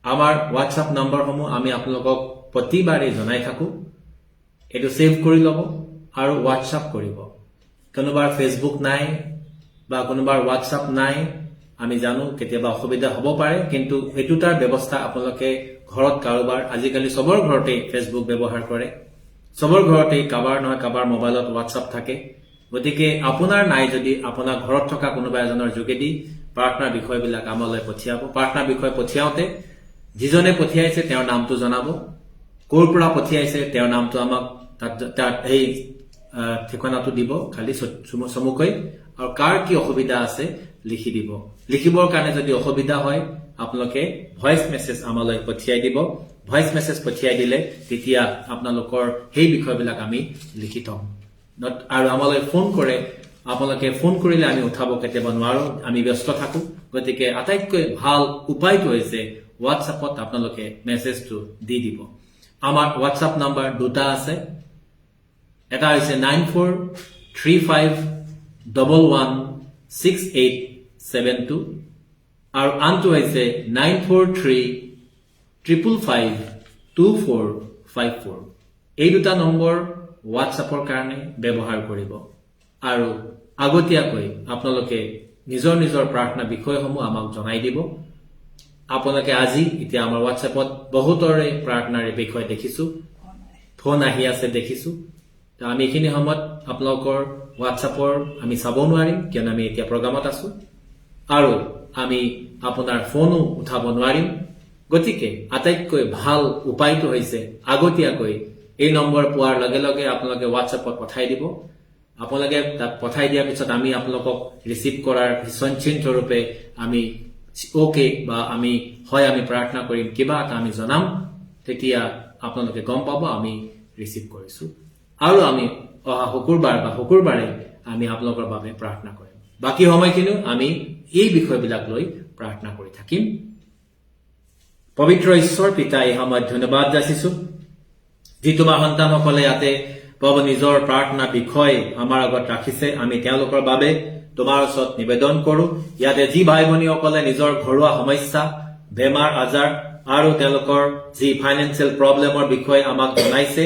আমাৰ হোৱাটছএপ নম্বৰসমূহ আমি আপোনালোকক প্ৰতিবাৰে জনাই থাকো এইটো সেভ কৰি ল'ব আৰু হোৱাটছএপ কৰিব কোনোবাৰ ফেচবুক নাই বা কোনোবাৰ হোৱাটছএপ নাই আমি জানো কেতিয়াবা অসুবিধা হ'ব পাৰে কিন্তু এটো তাৰ ব্যৱস্থা আপোনালোকে ঘৰত কাৰোবাৰ আজিকালি সবৰ ঘৰতে ফেচবুক ব্যৱহাৰ কৰে সবৰ ঘৰতে কাবাৰ নহয় কাবাৰ মোবাইলত হোৱাটছএপ থাকে গতিকে আপোনাৰ নাই যদি আপোনাৰ ঘৰত থকা কোনোবা এজনৰ যোগেদি প্ৰাৰ্থনাৰ বিষয়বিলাক আমালৈ পঠিয়াব প্ৰাৰ্থনাৰ বিষয় পঠিয়াওতে যিজনে পঠিয়াইছে তেওঁৰ নামটো জনাব ক'ৰ পৰা পঠিয়াইছে তেওঁৰ নামটো আমাক তাত এই ঠিকনাটো দিব খালি চমুকৈ আৰু কাৰ কি অসুবিধা আছে লিখি দিব লিখিবৰ কাৰণে যদি অসুবিধা হয় আপোনালোকে ভয়েস মেসেজ আমালৈ পঠিয়াই দিব ভয়েস মেসেজ পঠিয়াই দিলে তেতিয়া আপোনালোকৰ সেই বিষয়বিলাক আমি লিখি থম আৰু আমালৈ ফোন কৰে আপোনালোকে ফোন কৰিলে আমি উঠাব কেতিয়াবা নোৱাৰো আমি ব্যস্ত থাকো গতিকে আটাইতকৈ ভাল উপায়টো হৈছে হোৱাটছএপত আপোনালোকে মেসেজটো দি দিব আমাৰ হোৱাটছএপ নাম্বাৰ দুটা আছে এটা হৈছে 9435116872 আৰু আনটো হৈছে 9435552454 এই দুটা নম্বৰ হোৱাটছএপৰ কাৰণে ব্যৱহাৰ কৰিব আৰু আগতীয়াকৈ আপোনালোকে নিজৰ নিজৰ প্ৰাৰ্থনা বিষয়সমূহ আমাক জনাই দিব আপোনালোকে আজি এতিয়া আমাৰ হোৱাটছএপত বহুতৰে প্ৰাৰ্থনাৰ বিষয় দেখিছো ফোন আহি আছে দেখিছো আমি এইখিনি সময়ত আপোনালোকৰ হোৱাটছআপৰ আমি চাব নোৱাৰিম কিয়নো আমি এতিয়া প্ৰগ্ৰামত আছো আৰু আমি আপোনাৰ ফোনো উঠাব নোৱাৰিম গতিকে আটাইতকৈ ভাল উপায়টো হৈছে আগতীয়াকৈ এই নম্বৰ পোৱাৰ লগে লগে আপোনালোকে হোৱাটছআপত পঠাই দিব আপোনালোকে তাত পঠাই দিয়াৰ পিছত আমি আপোনালোকক ৰিচিভ কৰাৰ নিশ্চিন্ত ৰূপে আমি ওকে বা আমি প্ৰাৰ্থনা কৰিম কিবা এটা আমি জনাম তেতিয়া আপোনালোকে গম পাব আমি ৰিচিভ কৰিছো আৰু আমি অহা শুকুৰবাৰে আমি আপোনালোকৰ বাবে প্ৰাৰ্থনা কৰিম বাকি সময়খিনি আমি এই বিষয়বিলাক লৈ প্ৰাৰ্থনা কৰি থাকিম পবিত্ৰ ঈশ্বৰ পিতা এই সময়ত ধন্যবাদ যাচিছো যি তোমাৰ সন্তানসকলে ইয়াতে প্ৰভু নিজৰ প্ৰাৰ্থনা বিষয় আমাৰ আগত ৰাখিছে আমি তেওঁলোকৰ বাবে তোমাৰ ওচৰত নিবেদন কৰো ইয়াতে যি ভাই ভনীসকলে নিজৰ ঘৰুৱা সমস্যা বেমাৰ আজাৰ আৰু তেওঁলোকৰ যি ফাইনেন্সিয়েল প্ৰব্লেমৰ বিষয়ে আমাক জনাইছে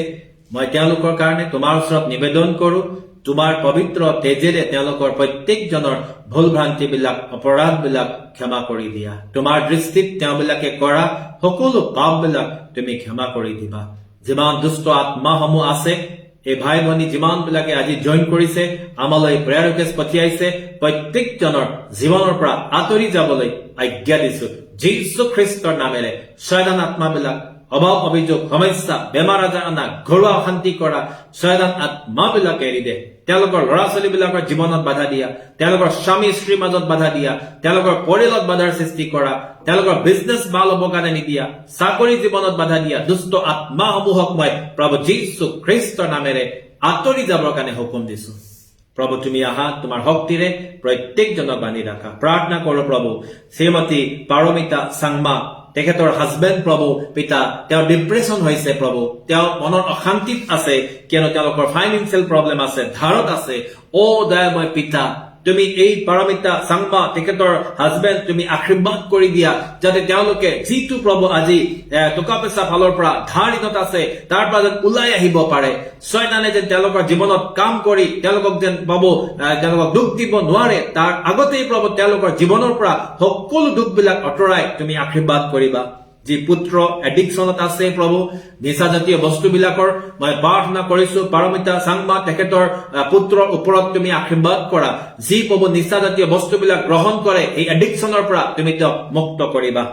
মই তেওঁলোকৰ কাৰণে তোমাৰ ওচৰত নিবেদন কৰো তোমাৰ পবিত্ৰ তেজেৰে তেওঁলোকৰ প্ৰত্যেকজনৰ ভুল ভ্ৰান্তিবিলাক অপৰাধবিলাক ক্ষমা কৰি দিয়া তোমাৰ দৃষ্টিত তেওঁবিলাকে কৰা সকলো পাপবিলাক তুমি ক্ষমা কৰি দিবা যিমান দুষ্ট আত্মাসমূহ আছে এই ভাই ভনী যিমানবিলাকে আজি জইন কৰিছে আমালৈ প্ৰেয়াৰ ৰিকুৱেষ্ট পঠিয়াইছে প্ৰত্যেকজনৰ জীৱনৰ পৰা আঁতৰি যাবলৈ আজ্ঞা দিছো যীশু খ্ৰীষ্টৰ নামেৰে শয়তান আত্মাবিলাক অভাৱ অভিযোগ সমস্যা বেমাৰ আজাৰ অনা ঘৰুৱা অশান্তি কৰা শয়তান আত্মাবিলাক এৰি দে তেওঁলোকৰ ল'ৰা ছোৱালীবিলাকৰ জীৱনত বাধা দিয়া তেওঁলোকৰ স্বামী স্ত্ৰীৰ মাজত বাধা দিয়া তেওঁলোকৰ পৰিয়ালত বাধাৰ সৃষ্টি কৰা তেওঁলোকৰ বিজনেছ ভাল হ'বৰ কাৰণে নিদিয়া চাকৰি জীৱনত বাধা দিয়া দুষ্ট আত্মাসমূহক মই প্ৰভু যীশু খ্ৰীষ্টৰ নামেৰে আঁতৰি যাবৰ কাৰণে হুকুম দিছো প্ৰভু তুমি আহা তোমাৰ শক্তিৰে প্ৰত্যেকজনক বান্ধি ৰাখা প্ৰাৰ্থনা কৰো প্ৰভু শ্ৰীমতী পাৰমিতা চাংমা তেখেতৰ হাজবেণ্ড প্ৰভু পিতা তেওঁ ডিপ্ৰেছন হৈছে প্ৰভু তেওঁ মনৰ অশান্তিত আছে কিয়নো তেওঁলোকৰ ফাইনেন্সিয়েল প্ৰব্লেম আছে ধাৰত আছে দয়াময় পিতা তুমি এই পাৰমিতা চাংমা তেখেতৰ হাজবেণ্ড তুমি আশীৰ্বাদ কৰি দিয়া যাতে তেওঁলোকে যিটো প্ৰভু আজি টকা পইচা ফালৰ পৰা ধাৰ ঋণত আছে তাৰ পৰা যেন ওলাই আহিব পাৰে শয়তানে যেন তেওঁলোকৰ জীৱনত কাম কৰি তেওঁলোকক যেন পাব তেওঁলোকক দুখ দিব নোৱাৰে তাৰ আগতেই প্ৰভু তেওঁলোকৰ জীৱনৰ পৰা সকলো দুখবিলাক আঁতৰাই তুমি আশীৰ্বাদ কৰিবা যি পুত্ৰ এডিকশ্যনত আছে প্ৰভু নিচাজাতীয় বস্তুবিলাকৰ মই প্ৰাৰ্থনা কৰিছো পাৰমিতা চাংমা তেখেতৰ পুত্ৰৰ ওপৰত তুমি আশীৰ্বাদ কৰা যি প্ৰভু নিচাজাতীয় বস্তুবিলাক গ্ৰহণ কৰে এই এডিকশ্যনৰ পৰা তুমি তেওঁক মুক্ত কৰিবা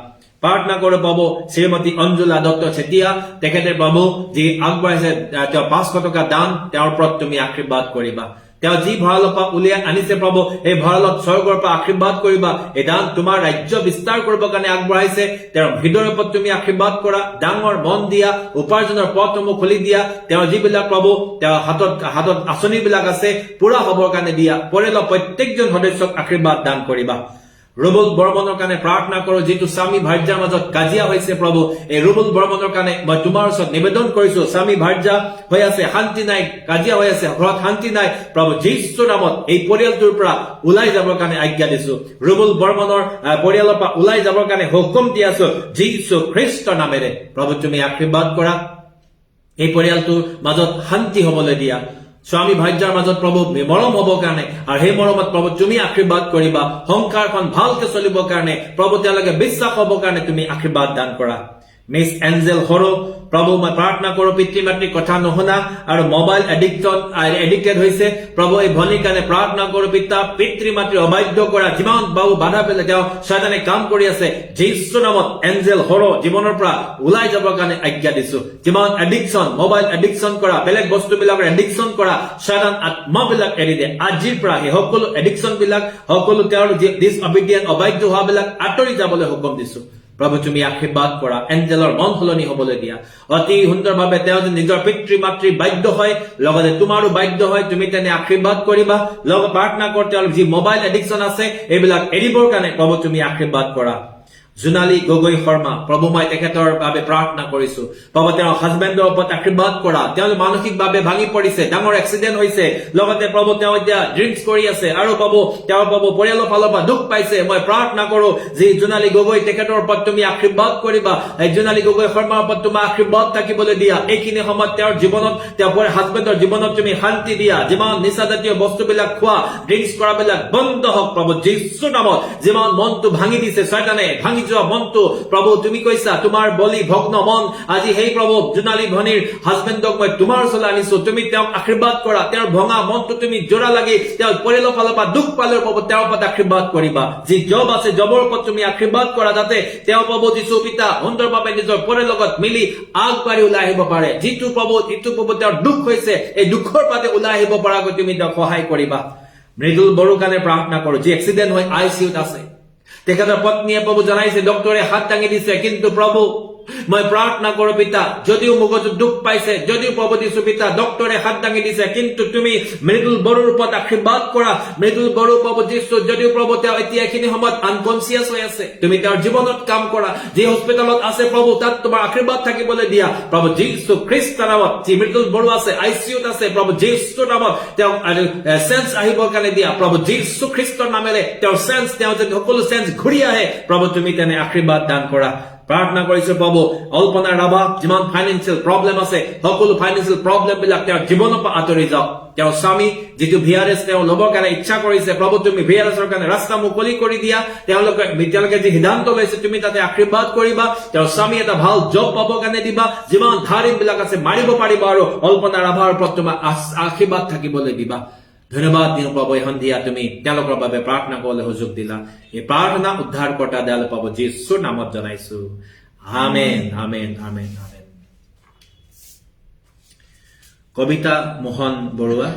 প্ৰাৰ্থনা কৰো প্ৰভু শ্ৰীমতী অঞ্জুলা দত্ত চেতিয়া তেখেতে প্ৰভু যি আগবঢ়াইছে তেওঁ 500 টকা দান তেওঁৰ ওপৰত তুমি আশীৰ্বাদ কৰিবা তেওঁ যি ভঁৰালৰ পৰা উলিয়াই আনিছে প্ৰভু এই ভঁৰালত স্বৰ্গৰ পৰা আশীৰ্বাদ কৰিবা এই দান তোমাৰ ৰাজ্য বিস্তাৰ কৰিবৰ কাৰণে আগবঢ়াইছে তেওঁৰ হৃদয়ৰ ওপৰত তুমি আশীৰ্বাদ কৰা ডাঙৰ মন দিয়া উপাৰ্জনৰ পথসমূহ খুলি দিয়া তেওঁৰ যিবিলাক প্ৰভু তেওঁৰ হাতত আঁচনিবিলাক আছে পুৰা হ'বৰ কাৰণে দিয়া পৰিয়ালৰ প্ৰত্যেকজন সদস্যক আশীৰ্বাদ দান কৰিবা ৰুবুল বৰ্মনৰ কাৰণে প্ৰাৰ্থনা কৰো যিটো স্বামী ভাৰ্যাৰ মাজত কাজিয়া হৈছে প্ৰভু এই ৰুবুল বৰ্মনৰ কাৰণে মই তোমাৰ ওচৰত নিবেদন কৰিছো স্বামী ভাৰ্যা হৈ আছে শান্তি নাই কাজিয়া হৈ আছে ঘৰত শান্তি নাই প্ৰভু যীশুৰ নামত এই পৰিয়ালটোৰ পৰা ওলাই যাবৰ কাৰণে আজ্ঞা দিছো ৰুবুল বৰ্মনৰ পৰিয়ালৰ পৰা ওলাই যাবৰ কাৰণে হুকুম দি আছো যীশু খ্ৰীষ্টৰ নামেৰে প্ৰভু তুমি আশীৰ্বাদ কৰা এই পৰিয়ালটোৰ মাজত শান্তি হ'বলৈ দিয়া স্বামী ভাৰ্যাৰ মাজত প্ৰভু মৰম হ'বৰ কাৰণে আৰু সেই মৰমত প্ৰভু তুমি আশীৰ্বাদ কৰিবা সংসাৰখন ভালকে চলিবৰ কাৰণে প্ৰভু তেওঁলোকে বিশ্বাস হ'বৰ কাৰণে তুমি আশীৰ্বাদ দান কৰা মিছ এঞ্জেল হৰো প্ৰভু মই প্ৰাৰ্থনা কৰো পিতৃ মাতৃৰ কথা নুশুনা আৰু মোবাইল এডিক্টেড হৈছে প্ৰভু এই ভনীৰ কাৰণে প্ৰাৰ্থনা কৰো পিতৃ মাতৃ অবাধ্য কৰা যিমান বাবু বাধা পেলাই তেওঁ শয়তানে কাম কৰি আছে যীশু নামত এঞ্জেল হৰো জীৱনৰ পৰা ওলাই যাবৰ কাৰণে আজ্ঞা দিছো যিমান এডিকশ্যন মোবাইল এডিকশ্যন কৰা বেলেগ বস্তুবিলাকৰ এডিকশ্যন কৰা শয়তান আত্মাবিলাক এৰি দে আজিৰ পৰা সেই সকলো এডিকশ্যন বিলাক সকলো তেওঁৰ ডিছঅবিডিয়েণ্ট অবাধ্য হোৱাবিলাক আঁতৰি যাবলৈ হুকুম দিছো প্ৰভু তুমি আশীৰ্বাদ কৰা এঞ্জেলৰ মন সলনি হ'বলৈ দিয়া অতি সুন্দৰভাৱে তেওঁ নিজৰ পিতৃ মাতৃ বাধ্য হয় লগতে তোমাৰো বাধ্য হয় তুমি তেনে আশীৰ্বাদ কৰিবা লগত প্ৰাৰ্থনা কৰ তেওঁলোক যি মোবাইল এডিকশ্যন আছে এইবিলাক এৰিবৰ কাৰণে প্ৰভু তুমি আশীৰ্বাদ কৰা জোনালী গগৈ শৰ্মা প্ৰভু মই তেখেতৰ বাবে প্ৰাৰ্থনা কৰিছো প্ৰভু তেওঁৰ হাজবেণ্ডৰ ওপৰত আশীৰ্বাদ কৰা তেওঁ মানসিকভাৱে ভাঙি পৰিছে ডাঙৰ এক্সিডেণ্ট হৈছে লগতে প্ৰভু তেওঁ এতিয়া ড্ৰিংকছ কৰি আছে আৰু প্ৰভু তেওঁৰ প্ৰভু পৰিয়ালৰ ফালৰ পৰা দুখ পাইছে মই প্ৰাৰ্থনা কৰো যে জোনালী গগৈ তেখেতৰ ওপৰত তুমি আশীৰ্বাদ কৰিবা এই জোনালী গগৈ শৰ্মাৰ ওপৰত তোমাৰ আশীৰ্বাদ থাকিবলৈ দিয়া এইখিনি সময়ত তেওঁৰ জীৱনত তেওঁৰ হাজবেণ্ডৰ জীৱনত তুমি শান্তি দিয়া যিমান নিচাজাতীয় বস্তুবিলাক খোৱা ড্ৰিংকছ কৰাবিলাক বন্ধ হওক প্ৰভু যীশুৰ নামত যিমান মনটো ভাঙি দিছে শয়তানে ভাঙি যোৱা মনটো প্ৰভু তুমি কৈছা তোমাৰ বলি ভগ্ন মন আজি সেই প্ৰভু জোনালী ভনীৰ হাজবেণ্ডক মই তোমাৰ ওচৰলৈ আনিছো তুমি তেওঁক আশীৰ্বাদ কৰা তেওঁৰ ভঙা মনটো তুমি জোৰা লাগি তেওঁৰ পৰিয়ালৰ ফালৰ পৰা দুখ পালেও প্ৰভু তেওঁৰ ওপৰত আশীৰ্বাদ কৰিবা যি জব আছে জবৰ ওপৰত তুমি আশীৰ্বাদ কৰা যাতে তেওঁ প্ৰভু যীশু পিতা সুন্দৰভাৱে নিজৰ পৰিয়ালৰ লগত মিলি আগবাঢ়ি ওলাই আহিব পাৰে যিটো প্ৰভু তেওঁৰ দুখ হৈছে এই দুখৰ পৰা ওলাই আহিব পৰাকৈ তুমি তেওঁক সহায় কৰিবা মৃদুল বড়োৰ কাৰণে প্ৰাৰ্থনা কৰো যি এক্সিডেণ্ট হৈ আইচিইউত আছে তেখেতৰ পত্নীয়ে প্ৰভু জনাইছে ডক্টৰে হাত দাঙি দিছে কিন্তু প্ৰভু মই প্ৰাৰ্থনা কৰো পিতা যদিও মগজু দুখ পাইছে যদিও প্ৰভু যীশু পিতা ডক্টৰে হাত দাঙি দিছে কিন্তু তুমি মৃদুল বড়োৰ ওপৰত আশীৰ্বাদ কৰা মৃদুল বড়ো প্ৰভু যীশু যদিও প্ৰভু তেওঁ এতিয়া এইখিনি সময়ত আনকনচিয়াছ হৈ আছে তুমি তেওঁৰ জীৱনত কাম কৰা যি হস্পিটেলত আছে প্ৰভু তাত তোমাৰ আশীৰ্বাদ থাকিবলৈ দিয়া প্ৰভু যীশু খ্ৰীষ্টৰ নামত যি মৃদুল বড়ো আছে আইচিইউত আছে প্ৰভু যীশুৰ নামত তেওঁ সেন্স আহিবৰ কাৰণে দিয়া প্ৰভু যীশু খ্ৰীষ্টৰ নামেৰে তেওঁৰ সেন্স তেওঁ যদি সকলো সেন্স ঘূৰি আহে প্ৰভু তুমি তেনে আশীৰ্বাদ দান কৰা প্ৰাৰ্থনা কৰিছো প্ৰভু অল্পনা ৰাভা যিমান ফাইনেন্সিয়েল প্ৰব্লেম আছে সকলো ফাইনেন্সিয়েল প্ৰব্লেম বিলাক তেওঁৰ জীৱনৰ পৰা আঁতৰি যাওক তেওঁৰ স্বামী যিটো ভিআৰএছ তেওঁ ল'বৰ কাৰণে ইচ্ছা কৰিছে প্ৰভু তুমি ভিআৰএছৰ কাৰণে ৰাস্তা মুকলি কৰি দিয়া তেওঁলোকে যি সিদ্ধান্ত লৈছে তুমি তাতে আশীৰ্বাদ কৰিবা তেওঁৰ স্বামী এটা ভাল জব পাবৰ কাৰণে দিবা যিমান ধাৰিক বিলাক আছে মাৰিব পাৰিবা আৰু অল্পনা ৰাভাৰ ওপৰত তোমাৰ আশীৰ্বাদ থাকিবলৈ দিবা ধন্যবাদ দিওঁ প্ৰভু এই সন্ধিয়া তুমি তেওঁলোকৰ বাবে প্ৰাৰ্থনা কৰিবলৈ সুযোগ দিলা এই প্ৰাৰ্থনা উদ্ধাৰকৰ্তা দয়ালু প্ৰভু যীশুৰ নামত জনাইছো আমেন আমেন আমেন আমেন কবিতা মোহন বৰুৱা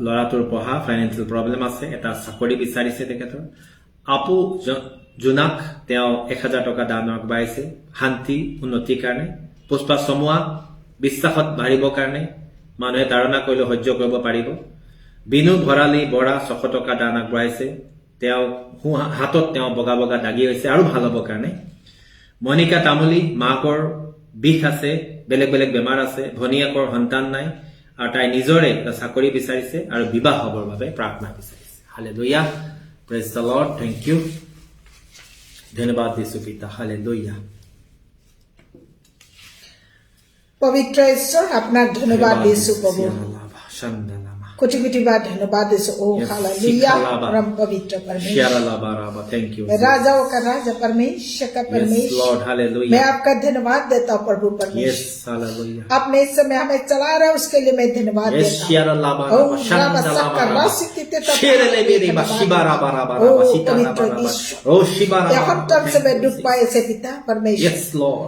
ল'ৰাটোৰ পঢ়া ফাইনেন্সিয়েল প্ৰব্লেম আছে এটা চাকৰি বিচাৰিছে তেখেতৰ আপু জোনাক তেওঁ 1000 টকা দান আগবঢ়াইছে শান্তি উন্নতিৰ কাৰণে পুষ্পা চমুৱা বিশ্বাসত বাঢ়িবৰ কাৰণে মানুহে ধাৰণা কৰিলে সহ্য কৰিব পাৰিব বিনু ভৰালী বৰা 600 টকা দান আগবঢ়াইছে তেওঁ হাতত তেওঁ বগা বগা দাগি হৈছে আৰু ভাল হ'বৰ কাৰণে মনিকা তামুলী মাকৰ বিষ আছে বেলেগ বেলেগ বেমাৰ আছে ভনীয়েকৰ সন্তান নাই আৰু তাই নিজৰে চাকৰি বিচাৰিছে আৰু বিবাহ হ'বৰ বাবে প্ৰাৰ্থনা বিচাৰিছে hallelujah praise the Lord thank you ধন্যবাদ দিছো পিতা হালেলুয়া পবিত্ৰ ঈশ্বৰ আপোনাক ধন্যবাদ দিছো প্ৰভু কোটি কোটি বাৰ ধন্যবাদ দিছো ओ हालेलुया परम पवित्र परमेश्वर राजाओं का राजा परमेश्वर का परमेश्वर मैं आपका धन्यवाद देता हूँ प्रभु परमेश्वर आपने इस समय हमें चला रहे उसके लिए मैं धन्यवाद देता हूँ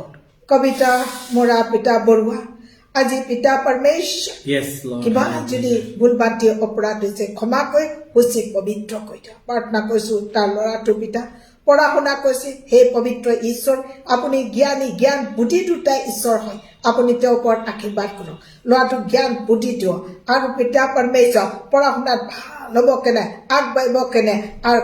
कविता मोरा पिता बरुआ আজি পিতা পৰমেশ্বৰ কিবা যদি ভুল বাটি অপৰাধ হৈছে ক্ষমা কৰি সুচি পবিত্ৰ কৰি দিয়া প্ৰাৰ্থনা কৰিছো তাৰ ল'ৰাটোৰ পিতা পঢ়া শুনা কৰিছে হে পবিত্ৰ ঈশ্বৰ আপুনি জ্ঞান বুদ্ধি দুটাই ঈশ্বৰ হয় আপুনি তেওঁৰ ওপৰত আশীৰ্বাদ কৰক ল'ৰাটোক জ্ঞান বুদ্ধি দিয়ক আৰু পিতা পৰমেশ্বৰ পঢ়া শুনাত ভাল হ'ব কেনে আগবাঢ়িব কেনে আৰু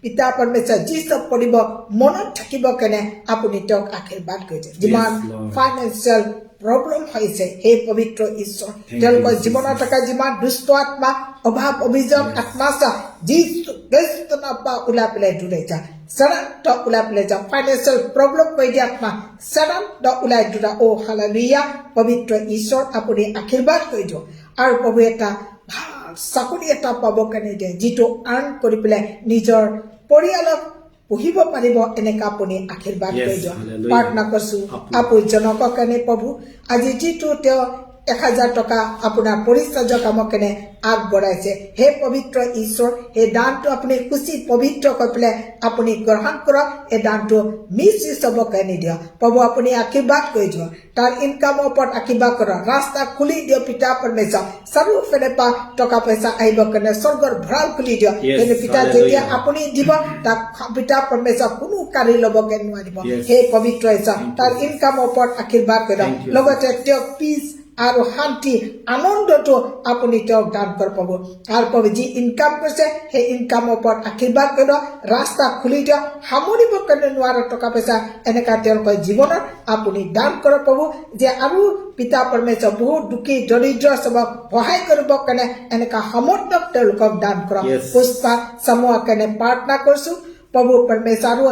পিতা পৰমেশ্বৰ যি চব পঢ়িব মনত থাকিব কেনে আপুনি তেওঁক আশীৰ্বাদ কৰি দিয়ে যিমান ফাইনেন্সিয়েল प्रॉब्लम হৈছে হে পবিত্ৰ ঈশ্বৰ তেওঁলোকৰ জীৱনত থকা যিমান দুষ্ট আত্মা অভাৱ অভিযোগ আত্মাচা যি বেস্তনাপা ওলাই পেলাই দূৰে যা সৰন্ত ওলাই পেলাই যা ফাইনেন্সিয়েল প্ৰব্লেম কৰি দিয়া আত্মা সৰন্ত ওলাই দূৰা ও হালেলুয়া পবিত্ৰ ঈশ্বৰ আপুনি আশীৰ্বাদ কৰি দিয়ক আৰু প্ৰভু এটা ভাল চাকৰি এটা পাব কাৰণে দিয়ে যিটো আৰ্ণ কৰি পেলাই নিজৰ পৰিয়ালক পঢ়িব পাৰিব এনেকা আপুনি আশীৰ্বাদ কৰি দিয়ক প্ৰাৰ্থনা কৰিছো আপুজনকৰ কাৰণে প্ৰভু আজি যিটো তেওঁ 1000 টকা আপোনাৰ পৰিচৰ্যা কামৰ কাৰণে আগবঢ়াইছে হে পবিত্ৰ ঈশ্বৰ এই দানটো আপুনি খুচি পবিত্ৰ কৰি পেলাই আপুনি গ্ৰহণ কৰক এই দানটো মিছ হ'ব কাৰণে দিয়ক প্ৰভু আপুনি আশীৰ্বাদ কৰি দিয়ক তাৰ ইনকামৰ ওপৰত আশীৰ্বাদ কৰক ৰাস্তা খুলি দিয়ক পিতা পৰমেশ্বৰ চাৰিওফালে পৰা টকা পইচা আহিব কাৰণে স্বৰ্গৰ ভঁৰাল খুলি দিয়ক কিন্তু পিতা যেতিয়া আপুনি দিব তাক পিতা পৰমেশ্বৰ কোনো কাঢ়ি ল'বকে নোৱাৰিব হে পবিত্ৰ ঈশ্বৰ তাৰ ইনকামৰ ওপৰত আশীৰ্বাদ কৰক লগতে তেওঁক পিছ আৰু শান্তি আনন্দটো আপুনি তেওঁক দান কৰিব পাব আৰু প্ৰভু যি ইনকাম কৰিছে সেই ইনকামৰ ওপৰত আশীৰ্বাদ কৰিব ৰাস্তা খুলি দিয়ক সামৰিব কাৰণে নোৱাৰা টকা পইচা এনেকা তেওঁলোকৰ জীৱনত আপুনি দান কৰিব পাব যে আৰু পিতা পৰমেশ্বৰ বহুত দুখী দৰিদ্ৰ সবক সহায় কৰিব কাৰণে এনেকা সামৰ্থ্য তেওঁলোকক দান কৰক পুষ্পা সমুহৰ কাৰণে প্ৰাৰ্থনা কৰিছো প্ৰভু পৰমেশ্বৰ আৰু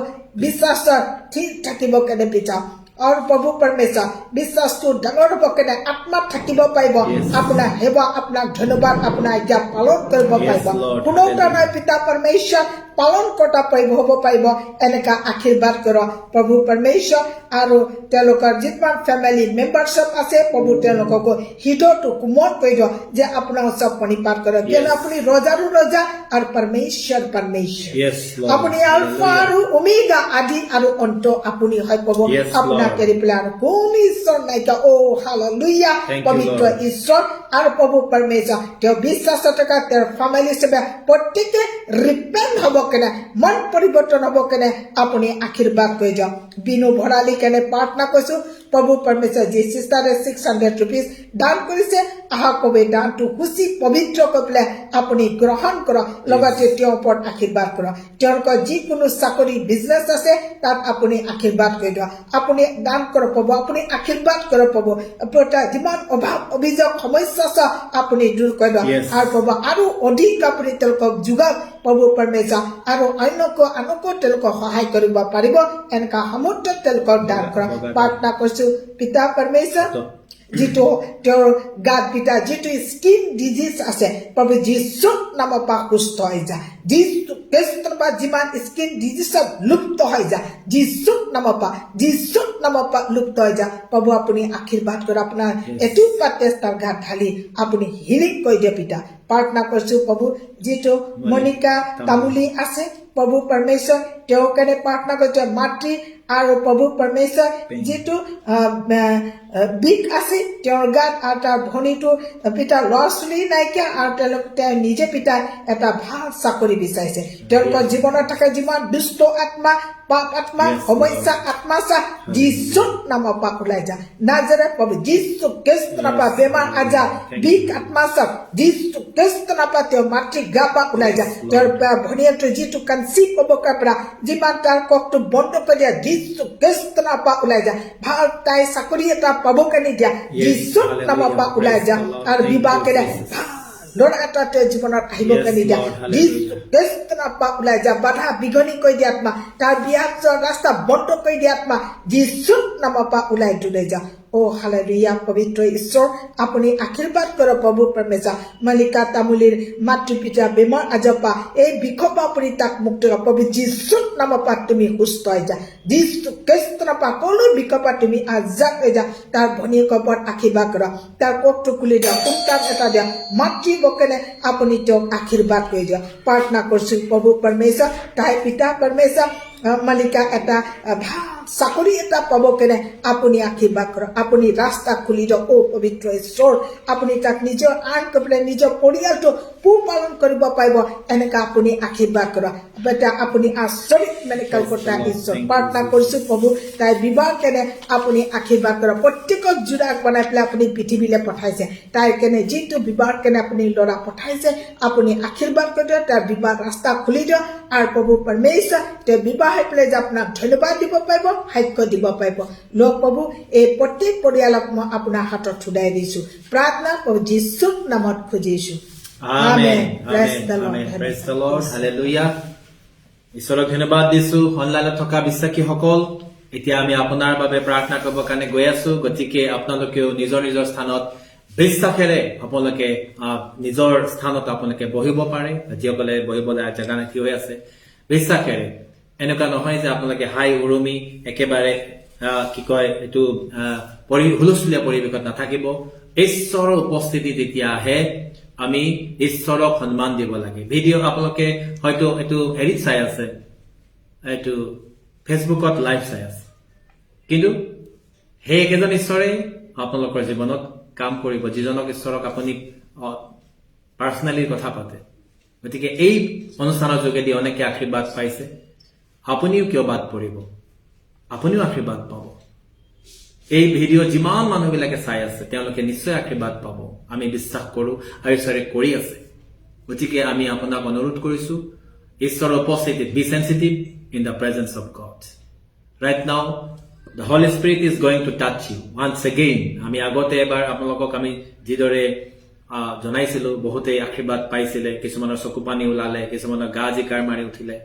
বিশ্বাস ঠিক থাকিব কাৰণে বিচাৰ और प्रभु परमेश्वर विश्वास तो डांगर बकेने आत्मा থাকিব পাৰিব আপোনাৰ সেৱা আপোনাক ধন্যবাদ আপোনাৰ আজ্ঞা পালন কৰিব পাৰিব পুনৰবাৰ পিতা परमेश्वर পালন কৰ্তা হ'ব পাৰিব এনেকা আশীৰ্বাদ কৰ প্ৰভু পৰমেশ্বৰ আৰু তেওঁলোকৰ যিমান ফেমিলি মেম্বাৰশ্বিপ আছে প্ৰভু তেওঁলোককো হৃদয়টো কোমল কৰি দিয়ক যে আপোনাৰ ওচৰত প্ৰণিপাত কৰক কিয়নো আপুনি ৰজাৰো ৰজা আৰু পৰমেশ্বৰ পৰমেশ্বৰ Yes, Lord. আপুনি আলফা আৰু ওমেগা আদি আৰু অন্ত আপুনি হয় প্ৰভু Yes, আপোনাক Lord. এৰি পেলাই আৰু কোন ঈশ্বৰ নাইকা অ হালেলুয়া Thank you, পবিত্ৰ Lord. ঈশ্বৰ আৰু প্ৰভু পৰমেশ্বৰ তেওঁ বিশ্বাস থকা তেওঁৰ ফেমিলি হিচাপে প্ৰত্যেকে ৰিপেণ্ট হ'ব কেনে মন পৰিৱৰ্তন হ'ব কেনে আপুনি আশীৰ্বাদ কৰি যাওক বিনু ভৰালি কেনে প্ৰাৰ্থনা কৰিছো প্ৰভু পৰমেশ্বৰ যি চিষ্টাৰে 600 rupees দান কৰিছে আহক কবে দানটো খুচি পবিত্ৰ কৰি পেলাই আপুনি গ্ৰহণ কৰক লগতে তেওঁৰ ওপৰত আশীৰ্বাদ কৰক তেওঁলোকৰ যিকোনো চাকৰি বিজনেছ আছে তাত আপুনি আশীৰ্বাদ কৰি দিয়ক আপুনি দান কৰক পাব আপুনি আশীৰ্বাদ কৰক পাব যিমান অভাৱ অভিযোগ সমস্যা আছে আপুনি দূৰ কৰি দিয়ক Yes. আৰু পাব আৰু অধিক আপুনি তেওঁলোকক যোগাওক প্ৰভু পৰমেশ্বৰ আৰু আনকো তেওঁলোকক সহায় কৰিব পাৰিব এনেকা সমুদ্ৰ তেওঁলোকক দান কৰক প্ৰাৰ্থনা কৰিছো পিতা পৰমেশ্বৰ যিটো তেওঁৰ গাত পিতা যিটো স্কিন ডিজিজ আছে প্ৰভু যীশুৰ নামৰ পৰা সুস্থ হৈ যায় যীশু খ্ৰীষ্টৰ পৰা যিমান স্কিন ডিজিজ লুপ্ত হৈ যায় যীশুৰ নামৰ পৰা লুপ্ত হৈ যায় প্ৰভু আপুনি আশীৰ্বাদ কৰে আপোনাৰ এটু পাতে তাৰ গাত ঢালি আপুনি হিলিং কৰি দিয়ে পিতা প্ৰাৰ্থনা কৰিছো প্ৰভু যিটো মনিকা তামুলী আছে প্ৰভু পৰমেশ্বৰ তেওঁ কাৰণে প্ৰাৰ্থনা কৰিছো মাতৃ আৰু প্ৰভু পৰমেশ্বৰ যিটো বিক আছে তেওঁৰ গাত আৰু তাৰ ভনীটো পিতা ল'ৰা ছোৱালী নাইকিয়া আৰু তেওঁ নিজে পিতাই এটা ভাল চাকৰি বিচাৰিছে তেওঁলোকৰ জীৱনত থকা যিমান দুষ্ট আত্মা পাপ আত্মা সমস্যা আত্মা যীশুৰ নামৰ পৰা ওলাই যা নাজাৰে প্ৰভু যীশু খ্ৰীষ্টৰ পৰা বেমাৰ আজাৰ বিক আত্মা যীশু খ্ৰীষ্টৰ পৰা তেওঁ মাতৃ গা পৰা ওলাই যা তেওঁৰ ভনীয়েকটো যিটো কনচিভ হ'ব পৰা যিমান তাৰ ককটো বন্ধ কৰি দিয়া যীশু খ্ৰীষ্টৰ পৰা ওলাই যা ভাল তাই চাকৰি এটা পাব কাৰণে দিয়া যীশুৰ নামৰ পৰা ওলাই যা আৰু বিবাহ কৰে ল'ৰা এটা তেওঁৰ জীৱনত আহিব কাৰণে দিয়া যীশু খ্ৰীষ্টৰ পৰা ওলাই যা বাধা বিঘনি কৰি দিয়া আত্মা তাৰ বিয়া ৰাস্তা বন্ধ কৰি দিয়া আত্মা যীশুৰ নামৰ পৰা ওলাই দূৰে যা অ হালেলুয়া পবিত্ৰ ঈশ্বৰ আপুনি আশীৰ্বাদ কৰক প্ৰভু পৰমেশ্বৰ মালিকা তামুলীৰ মাতৃ পিতা বেমাৰ আজাৰ পৰা এই বিষৰ পৰা আপুনি তাক মুক্ত কৰক প্ৰভু যীশুৰ নামৰ পৰা তুমি সুস্থ হৈ যা যীশু খ্ৰীষ্টৰ পৰা সকলো বিষৰ পৰা তুমি আজাদ হৈ যা তাৰ ভনীয়েকৰ ওপৰত আশীৰ্বাদ কৰক তাৰ কোকটো খুলি দিয়া সন্তান এটা দিয়া মাতৃ বকেনে আপুনি তেওঁক আশীৰ্বাদ কৰি দিয়া প্ৰাৰ্থনা কৰিছো প্ৰভু পৰমেশ্বৰ তাই পিতা পৰমেশ্বৰ মালিকা এটা ভাল চাকৰি এটা পাব কেনে আপুনি আশীৰ্বাদ কৰক আপুনি ৰাস্তা খুলি দিয়ক অ পবিত্ৰ ঈশ্বৰ আপুনি তাক নিজৰ আন কৰি পেলাই নিজৰ পৰিয়ালটো পোহপালন কৰিব পাৰিব এনেকা আপুনি আশীৰ্বাদ কৰক বেটা আপুনি আচৰিত মেডিকেল কৰ্তা ঈশ্বৰ প্ৰাৰ্থনা কৰিছো প্ৰভু তাই বিবাহ কেনে আপুনি আশীৰ্বাদ কৰক প্ৰত্যেকক যোৰা বনাই পেলাই আপুনি পৃথিৱীলৈ পঠাইছে তাইৰ কেনে যিটো বিবাহ কেনে আপুনি ল'ৰা পঠাইছে আপুনি আশীৰ্বাদ কৰি দিয়ক তাৰ বিবাহ ৰাস্তা খুলি দিয়ক আৰু প্ৰভু পৰমেশ্বৰ তেওঁ বিবাহ হৈ পেলাই যে আপোনাক ধন্যবাদ দিব পাৰিব সাক্ষ্য দিব পাৰিব লোক প্ৰভু এই প্ৰত্যেক পৰিয়ালক মই আপোনাৰ হাতত থুদাই দিছো প্ৰাৰ্থনা প্ৰভু যীশুৰ নামত খুজিছো Amen. Praise the Lord. Amen. Praise the Lord. Hallelujah. ঈশ্বৰক ধন্যবাদ দিছো অনলাইনত থকা বিশ্বাসীসকল এতিয়া আমি আপোনাৰ বাবে প্ৰাৰ্থনা কৰিবৰ কাৰণে গৈ আছো গতিকে আপোনালোকেও নিজৰ নিজৰ স্থানত বিশ্বাসেৰে আপোনালোকে নিজৰ স্থানত আপোনালোকে বহিব পাৰে যিসকলে বহিবলৈ জেগা নাথি হৈ আছে বিশ্বাসেৰে এনেকুৱা নহয় যে আপোনালোকে হাই উৰুমি একেবাৰে কি কয় এইটো হুলস্থুলীয়া পৰিৱেশত নাথাকিব ঈশ্বৰৰ উপস্থিতি যেতিয়া আহে আমি ঈশ্বৰক সন্মান দিব লাগে ভিডিঅ' আপোনালোকে হয়তো এইটো হেৰিত চাই আছে এইটো ফেচবুকত লাইভ চাই আছে কিন্তু সেই একেজন ঈশ্বৰে আপোনালোকৰ জীৱনত কাম কৰিব যিজনক ঈশ্বৰক আপুনি পাৰ্চনেলি কথা পাতে গতিকে এই অনুষ্ঠানৰ যোগেদি অনেকে আশীৰ্বাদ পাইছে আপুনিও কিয় বাদ পৰিব আপুনিও আশীৰ্বাদ পাব এই ভিডিঅ' যিমান মানুহবিলাকে চাই আছে তেওঁলোকে নিশ্চয় আশীৰ্বাদ পাব আমি বিশ্বাস কৰো আৰু ঈশ্বৰে কৰি আছে গতিকে আমি আপোনাক অনুৰোধ কৰিছো ঈশ্বৰৰ উপস্থিতিত be sensitive in the presence of God right now the Holy Spirit is going to touch you once again আমি আগতে এবাৰ আপোনালোকক আমি যিদৰে জনাইছিলো বহুতেই আশীৰ্বাদ পাইছিলে কিছুমানৰ চকু পানী ওলালে কিছুমানৰ গা জিকাৰ মাৰি উঠিলে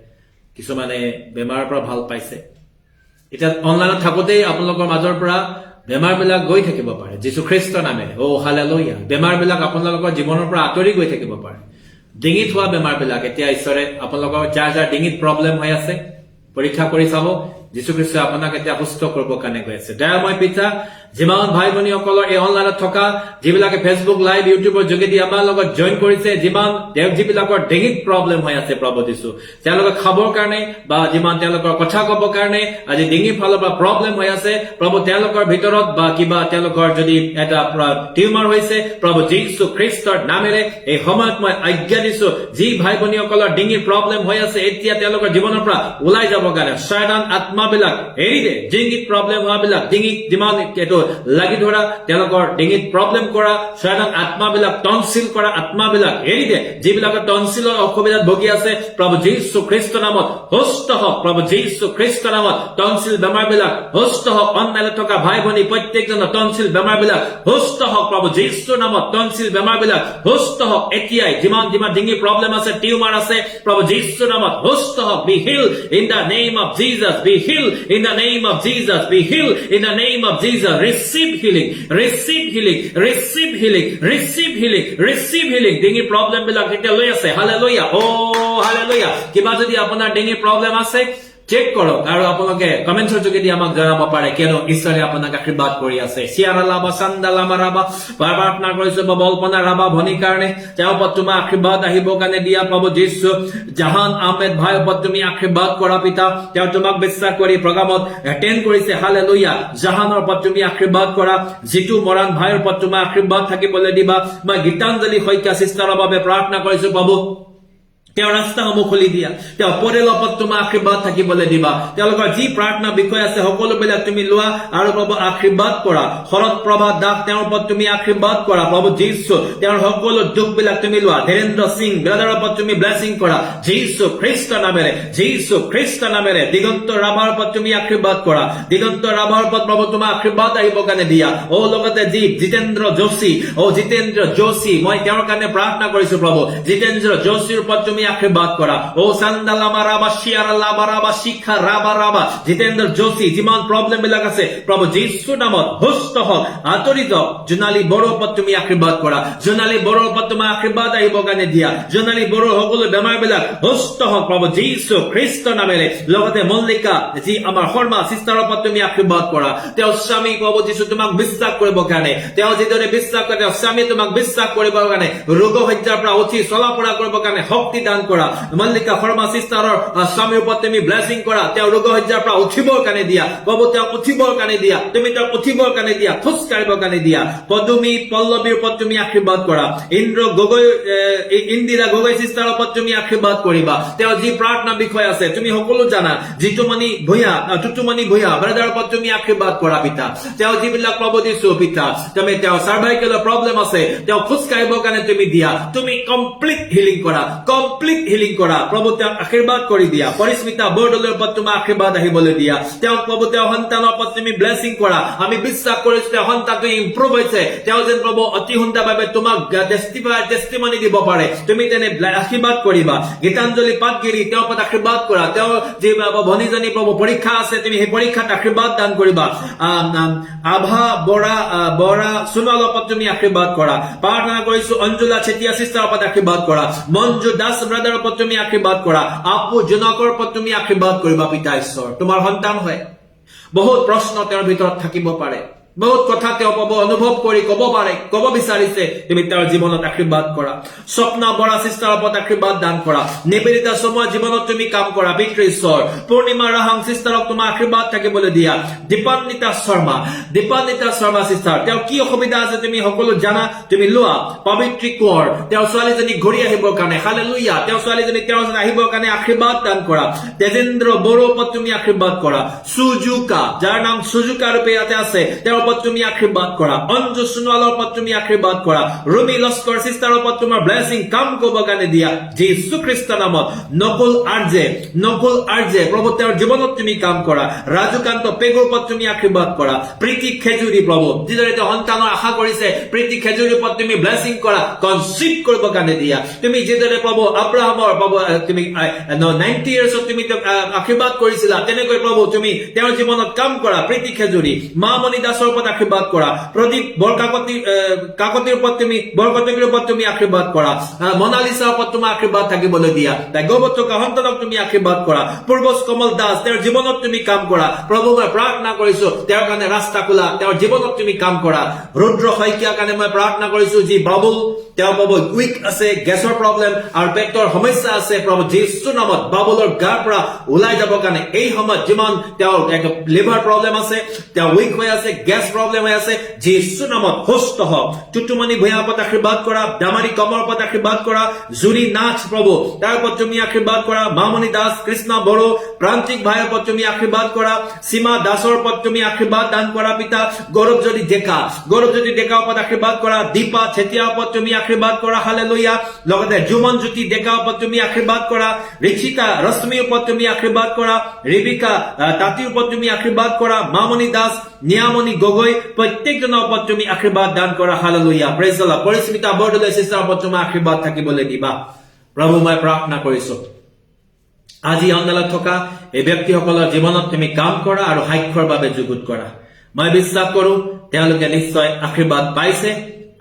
কিছুমানে বেমাৰৰ পৰা ভাল পাইছে এটা অনলাইনত থাকোতেই আপোনালোকৰ মাজৰ পৰা বেমাৰবিলাক গৈ থাকিব পাৰে যীশু খ্ৰীষ্টৰ নামেৰে অ হালেলুয়া বেমাৰবিলাক আপোনালোকৰ জীৱনৰ পৰা আঁতৰি গৈ থাকিব পাৰে ডিঙিত হোৱা বেমাৰবিলাক এতিয়া ঈশ্বৰে আপোনালোকৰ যাৰ যাৰ ডিঙিত প্ৰব্লেম হৈ আছে পৰীক্ষা কৰি চাব যীশু খ্ৰীষ্টই আপোনাক এতিয়া সুস্থ কৰিবৰ কাৰণে গৈ আছে। দয়াময় পিতা, যিমান ভাই ভনীসকলৰ এই অনলাইনত থকা যিবিলাকে ফেচবুক লাইভ ইউটিউবৰ যোগেদি আমাৰ লগত জইন কৰিছে, যিবিলাকৰ ডিঙিত প্ৰব্লেম হৈ আছে প্ৰভু যীশু, তেওঁলোকে খাবৰ কাৰণে বা যিমান তেওঁলোকৰ কথা ক'বৰ কাৰণে আজি ডিঙিৰ ফালৰ পৰা প্ৰব্লেম হৈ আছে প্ৰভু, তেওঁলোকৰ ভিতৰত বা কিবা তেওঁলোকৰ যদি এটা টিউমাৰ হৈছে প্ৰভু যীশু খ্ৰীষ্টৰ নামেৰে এই সময়ত মই আজ্ঞা দিছো, যি ভাই ভনীসকলৰ ডিঙিৰ প্ৰব্লেম হৈ আছে এতিয়া তেওঁলোকৰ জীৱনৰ পৰা ওলাই যাব কাৰণে শয়তান আত্মাবিলাক এৰি দে। ডিঙিত প্ৰব্লেম হোৱাবিলাক, ডিঙিত যিমান এইটো লাগি ধৰা তেওঁলোকৰ ডিঙিত প্ৰব্লেম কৰা শয়তান আত্মাবিলাক, টনচিল কৰা আত্মাবিলাক এৰি দে। যিবিলাকে টনচিলৰ অসুবিধাত ভুগি আছে প্ৰভু যীশু খ্ৰীষ্টৰ নামত সুস্থ হওক। প্ৰভু যীশু খ্ৰীষ্টৰ নামত টনচিল বেমাৰবিলাক সুস্থ হওক। অনলাইনত থকা ভাই ভনী প্ৰত্যেকজনৰ টনচিল বেমাৰবিলাক সুস্থ হওক। প্ৰভু যীশুৰ নামত টনচিল বেমাৰবিলাক সুস্থ হওক। এতিয়াই যিমান ডিঙিৰ প্ৰব্লেম আছে, টিউমাৰ আছে প্ৰভু যীশুৰ নামত সুস্থ হওক। Be heal in the name of Jesus, be heal in the name of Jesus, be heal in the name of Jesus. Receive healing, receive healing, receive healing, receive healing, receive healing. ডিঙিৰ problem বিলাক এতিয়া লৈ আছে। Hallelujah, oh hallelujah. কিবা যদি আপোনাৰ ডিঙিৰ problem আছে চেক কৰক আৰু আপোনালোকে কমেন্টৰ যোগেদি আমাক জনাব পাৰে, কিয়নো ঈশ্বৰে আপোনাক আশীৰ্বাদ কৰি আছে। চিয়াৰালাবা চান্দালামা ৰাবা প্ৰাৰ্থনা কৰিছো বলপনা ৰাবা ভনীৰ কাৰণে, তেওঁৰ ওপৰত তোমাৰ আশীৰ্বাদ আহিবৰ কাৰণে দিয়া প্ৰভু যীশু। জাহান আহমেদ ভাইৰ ওপৰত তুমি আশীৰ্বাদ কৰা পিতা, তেওঁ তোমাক বিশ্বাস কৰি প্ৰগ্ৰামত এটেণ্ড কৰিছে। হালেলুয়া, জাহানৰ ওপৰত তুমি আশীৰ্বাদ কৰা। জিতু মৰাণ ভাইৰ ওপৰত তোমাৰ আশীৰ্বাদ থাকিবলৈ দিবা। মই গীতাঞ্জলি শইকীয়া চিষ্টাৰৰ বাবে প্ৰাৰ্থনা কৰিছো প্ৰভু, তেওঁ ৰাস্তাসমূহ খুলি দিয়া। তেওঁ পৰিয়ালৰ ওপৰত তোমাৰ আশীৰ্বাদ থাকিবলৈ দিবা। তেওঁলোকৰ যি প্ৰাৰ্থনা বিষয় আছে সকলোবিলাক তুমি লোৱা আৰু প্ৰভু আশীৰ্বাদ কৰা। শৰৎ প্ৰভা দাস তেওঁৰ ওপৰত তুমি আশীৰ্বাদ কৰা প্ৰভু যীশু। তেওঁৰ সকলো দুখবিলাক তুমি লোৱা। ধীৰেন্দ্ৰ সিং ব্ৰাদাৰৰ ওপৰত তুমি ব্লেছিং কৰা যীশু খ্ৰীষ্ট নামেৰে, যীশু খ্ৰীষ্ট নামেৰে। দিগন্ত ৰাভাৰ ওপৰত তুমি আশীৰ্বাদ কৰা। দিগন্ত ৰাভাৰ ওপৰত প্ৰভু তোমাৰ আশীৰ্বাদ আহিবৰ কাৰণে দিয়া। অ লগতে জিতেন্দ্ৰ যোশী, জিতেন্দ্ৰ যোশী, মই তেওঁৰ কাৰণে প্ৰাৰ্থনা কৰিছো প্ৰভু। জিতেন্দ্ৰ যোশীৰ ওপৰত তুমি আশীৰ্বাদ কৰা। ও চান্দালামা ৰাবা শিয়াৰালাবা ৰাবা শিখা ৰাবা ৰাবা। জিতেন্দ্ৰ যোশী যিমান প্ৰব্লেম বিলাক আছে প্ৰভু যীশুৰ নামত সুস্থ হওক, আঁতৰি যাওক। জোনালী বড়োৰ ওপৰত তুমি আশীৰ্বাদ কৰা। জোনালী বড়োৰ ওপৰত তোমাৰ আশীৰ্বাদ আহিবৰ কাৰণে দিয়া। জোনালী বড়োৰ সকলো বেমাৰ বিলাক সুস্থ হওক প্ৰভু যীশু খ্ৰীষ্ট নামেৰে। লগতে মল্লিকা যি আমাৰ শৰ্মা চিষ্টাৰৰ ওপৰত তুমি আশীৰ্বাদ কৰা। তেওঁ স্বামী প্ৰভু যীশু তোমাক বিশ্বাস কৰিবৰ কাৰণে, তেওঁ যিদৰে বিশ্বাস কৰে তেওঁ স্বামী তোমাক বিশ্বাস কৰিবৰ কাৰণে, ৰোগ সজ্জাৰ পৰা উঠি চলা ফুৰা কৰিবৰ কাৰণে শক্তি দান কৰা। মল্লিকা শৰ্মা চিষ্টাৰৰ স্বামীৰ ওপৰত তুমি ব্লেছিং কৰা। তেওঁ ৰোগ সজ্জাৰ পৰা উঠিবৰ কাৰণে দিয়া প্ৰভু, তেওঁক উঠিবৰ কাৰণে দিয়া। তুমি তেওঁক উঠিবৰ কাৰণে দিয়া, খোজ কাঢ়িবৰ কাৰণে দিয়া। পদুমী পল্লৱীৰ ওপৰত তুমি আশীৰ্বাদ কৰা। ইন্দিৰা গগৈ চিষ্টাৰৰ ওপৰত তুমি আশীৰ্বাদ কৰিবা। তেওঁ যি প্ৰাৰ্থনা বিষয় আছে তুমি সকলো জানা। টুটুমণি ভূঞা ব্ৰাদাৰৰ ওপৰত তুমি আশীৰ্বাদ কৰা পিতা। তেওঁ যিবিলাক প্ৰভু দিছো পিতা, তুমি তেওঁ চাৰ্ভাইকেলৰ প্ৰব্লেম আছে, তেওঁ খোজ কাঢ়িবৰ কাৰণে তুমি দিয়া। তুমি কমপ্লিট হিলিং কৰা, কমপ্লিট হিলিং কৰা প্ৰভু, তেওঁক আশীৰ্বাদ কৰি দিয়া। পৰিস্মিতা বৰদলৈৰ ওপৰত তোমাৰ আশীৰ্বাদ আহিবলৈ দিয়া। তেওঁ প্ৰভু তেওঁ সন্তানৰ ওপৰত তুমি ব্লেছিং কৰা। আমি বিশ্বাস কৰিছো তেওঁ সন্তানটো ইম্প্ৰুভ হৈছে। তেওঁ যেন প্ৰভু অতি সোনকালে তোমাক টেষ্টিমনি দিব পাৰে, তুমি তেনে আশীৰ্বাদ কৰিবা। গীতাঞ্জলি পাটগিৰি তেওঁৰ ওপৰত আশীৰ্বাদ কৰা। তেওঁ যি ভনীজনী প্ৰভু পৰীক্ষা আছে তুমি সেই পৰীক্ষাত আশীৰ্বাদ দান কৰিবা। আভা বৰা সোণোৱালৰ ওপৰত তুমি আশীৰ্বাদ কৰা। প্ৰাৰ্থনা কৰিছো অঞ্জুলা চেতিয়া চিষ্টাৰৰ ওপৰত আশীৰ্বাদ কৰা। মঞ্জু দাস ব্ৰাদাৰৰ ওপৰত তুমি আশীৰ্বাদ কৰা। আপু জনকৰ ওপৰত তুমি আশীৰ্বাদ কৰিবা পিতা ঈশ্বৰ। তোমাৰ সন্তান হয়, বহুত প্ৰশ্ন তেওঁৰ ভিতৰত থাকিব পাৰে, বহুত কথা তেওঁ অনুভৱ কৰি কব পাৰে, কব বিচাৰিছে, তুমি তেওঁৰ জীৱনত আশীৰ্বাদ কৰা। স্বপ্না বৰা চিষ্টাৰৰ ওপৰত আশীৰ্বাদ দান কৰা। নিবেদিতা চমুৱাৰ জীৱনত তুমি কাম কৰা পিতৃ ঈশ্বৰ। পূৰ্ণিমা ৰাহাং চিষ্টাৰক তোমাৰ আশীৰ্বাদ থাকিবলৈ দিয়া। দীপান্বিতা শৰ্মা চিষ্টাৰ, তেওঁ কি অসুবিধা আছে তুমি সকলো জানা, তুমি লোৱা। পবিত্ৰী কোঁৱৰ, তেওঁ ছোৱালীজনী ঘূৰি আহিবৰ কাৰণে, হালেলুয়া, তেওঁ ছোৱালীজনী তেওঁৰ ওচৰত আহিবৰ কাৰণে আশীৰ্বাদ দান কৰা। তেজেন্দ্ৰ বড়োৰ ওপৰত তুমি আশীৰ্বাদ কৰা। সুজুকা, যাৰ নাম সুজুকা ৰূপে ইয়াতে আছে, তেওঁৰ ওপৰত তুমি আশীৰ্বাদ কৰা। অঞ্জু সোণোৱালৰ ওপৰত তুমি আশীৰ্বাদ কৰা। ৰুমি লস্কৰ চিষ্টাৰৰ ওপৰত তোমাৰ ব্লেছিং কাম কৰিব কাৰণে দিয়া যীশু খ্ৰীষ্ট নামত। নকুল আৰজে প্ৰভু তেওঁৰ জীৱনত তুমি কাম কৰা। ৰাজুকান্ত পেগুৰ ওপৰত তুমি আশীৰ্বাদ কৰা। প্ৰীতি খেজুৰি প্ৰভু যিদৰে তেওঁ সন্তানৰ আশা কৰিছে, প্ৰীতি খেজুৰিৰ ওপৰত তুমি ব্লেছিং কৰা, কনচিভ কৰিব কাৰণে দিয়া। তুমি যিদৰে প্ৰভু আব্ৰাহামৰ প্ৰভু তুমি 90 ইয়াৰ্ছত তুমি আশীৰ্বাদ কৰিছিলা, তেনেকৈ প্ৰভু তুমি তেওঁৰ জীৱনত কাম কৰা। প্ৰীতি খেজুৰি মামণি দাসৰ ওপৰত আশীৰ্বাদ কৰা প্ৰদীপ কাকতিৰ ওপৰত তুমি বৰকটকীৰ ওপৰত তুমি আশীৰ্বাদ কৰা মনালিছাৰ ওপৰত তোমাৰ আশীৰ্বাদ থাকিবলৈ দিয়া ভাগ্যৱতকা সন্তানক তুমি আশীৰ্বাদ কৰা পূৰ্বজ কমল দাস তেওঁৰ জীৱনত তুমি কাম কৰা প্ৰভু মই প্ৰাৰ্থনা কৰিছো তেওঁৰ কাৰণে ৰাস্তা খোলা তেওঁৰ জীৱনত তুমি কাম কৰা ৰুদ্ৰ শইকীয়াৰ কাৰণে মই প্ৰাৰ্থনা কৰিছো যি বাবুল তেওঁ বাবু উইক আছে গেছৰ প্ৰব্লেম আৰু পেটৰ সমস্যা আছে প্ৰভু যীশুৰ নামত বাবুলৰ গাৰ পৰা ওলাই যাব কাৰণে এই সময়ত যিমান তেওঁৰ লিভাৰ প্ৰব্লেম আছে তেওঁ উইক হৈ আছে গেছ প্ৰব্লেম হৈ আছে যীশুৰ নামত সুস্থ হওক টুটুমণি ভূঞাৰ ওপৰত আশীৰ্বাদ কৰা দামাৰী কমৰ ওপৰত আশীৰ্বাদ কৰা জুৰি নাথ প্ৰভু তাৰ ওপৰত তুমি আশীৰ্বাদ কৰা মামণি দাস কৃষ্ণ বড়ো প্ৰান্তিক ভাইৰ ওপৰত তুমি আশীৰ্বাদ কৰা সীমা দাসৰ ওপৰত তুমি আশীৰ্বাদ দান কৰা পিতা গৌৰৱজ্যোতি ডেকা ওপৰত আশীৰ্বাদ কৰা দীপা চেতিয়াৰ ওপৰত তুমি আশীৰ্বাদ কৰা হালেলুয়া লগতে জুমন জ্যোতি ডেকা ওপৰত তুমি আশীৰ্বাদ কৰা ঋষিতা ৰশ্মিৰ ওপৰত তুমি আশীৰ্বাদ কৰা ৰিবিকা তাঁতিৰ ওপৰত তুমি আশীৰ্বাদ কৰা মামণি দাস নিয়ামণি গগৈ প্ৰত্যেকজনৰ ওপৰত তুমি আশীৰ্বাদ দান কৰা hallelujah praise the Lord Parismita Bordoloi sister ওপৰত তোমাৰ আশীৰ্বাদ থাকিবলৈ দিবা প্ৰভু মই প্ৰাৰ্থনা কৰিছো আজি অন্দালত থকা এই ব্যক্তিসকলৰ জীৱনত তুমি কাম কৰা আৰু সাক্ষৰ বাবে যুগুত কৰা মই বিশ্বাস কৰো তেওঁলোকে নিশ্চয় আশীৰ্বাদ পাইছে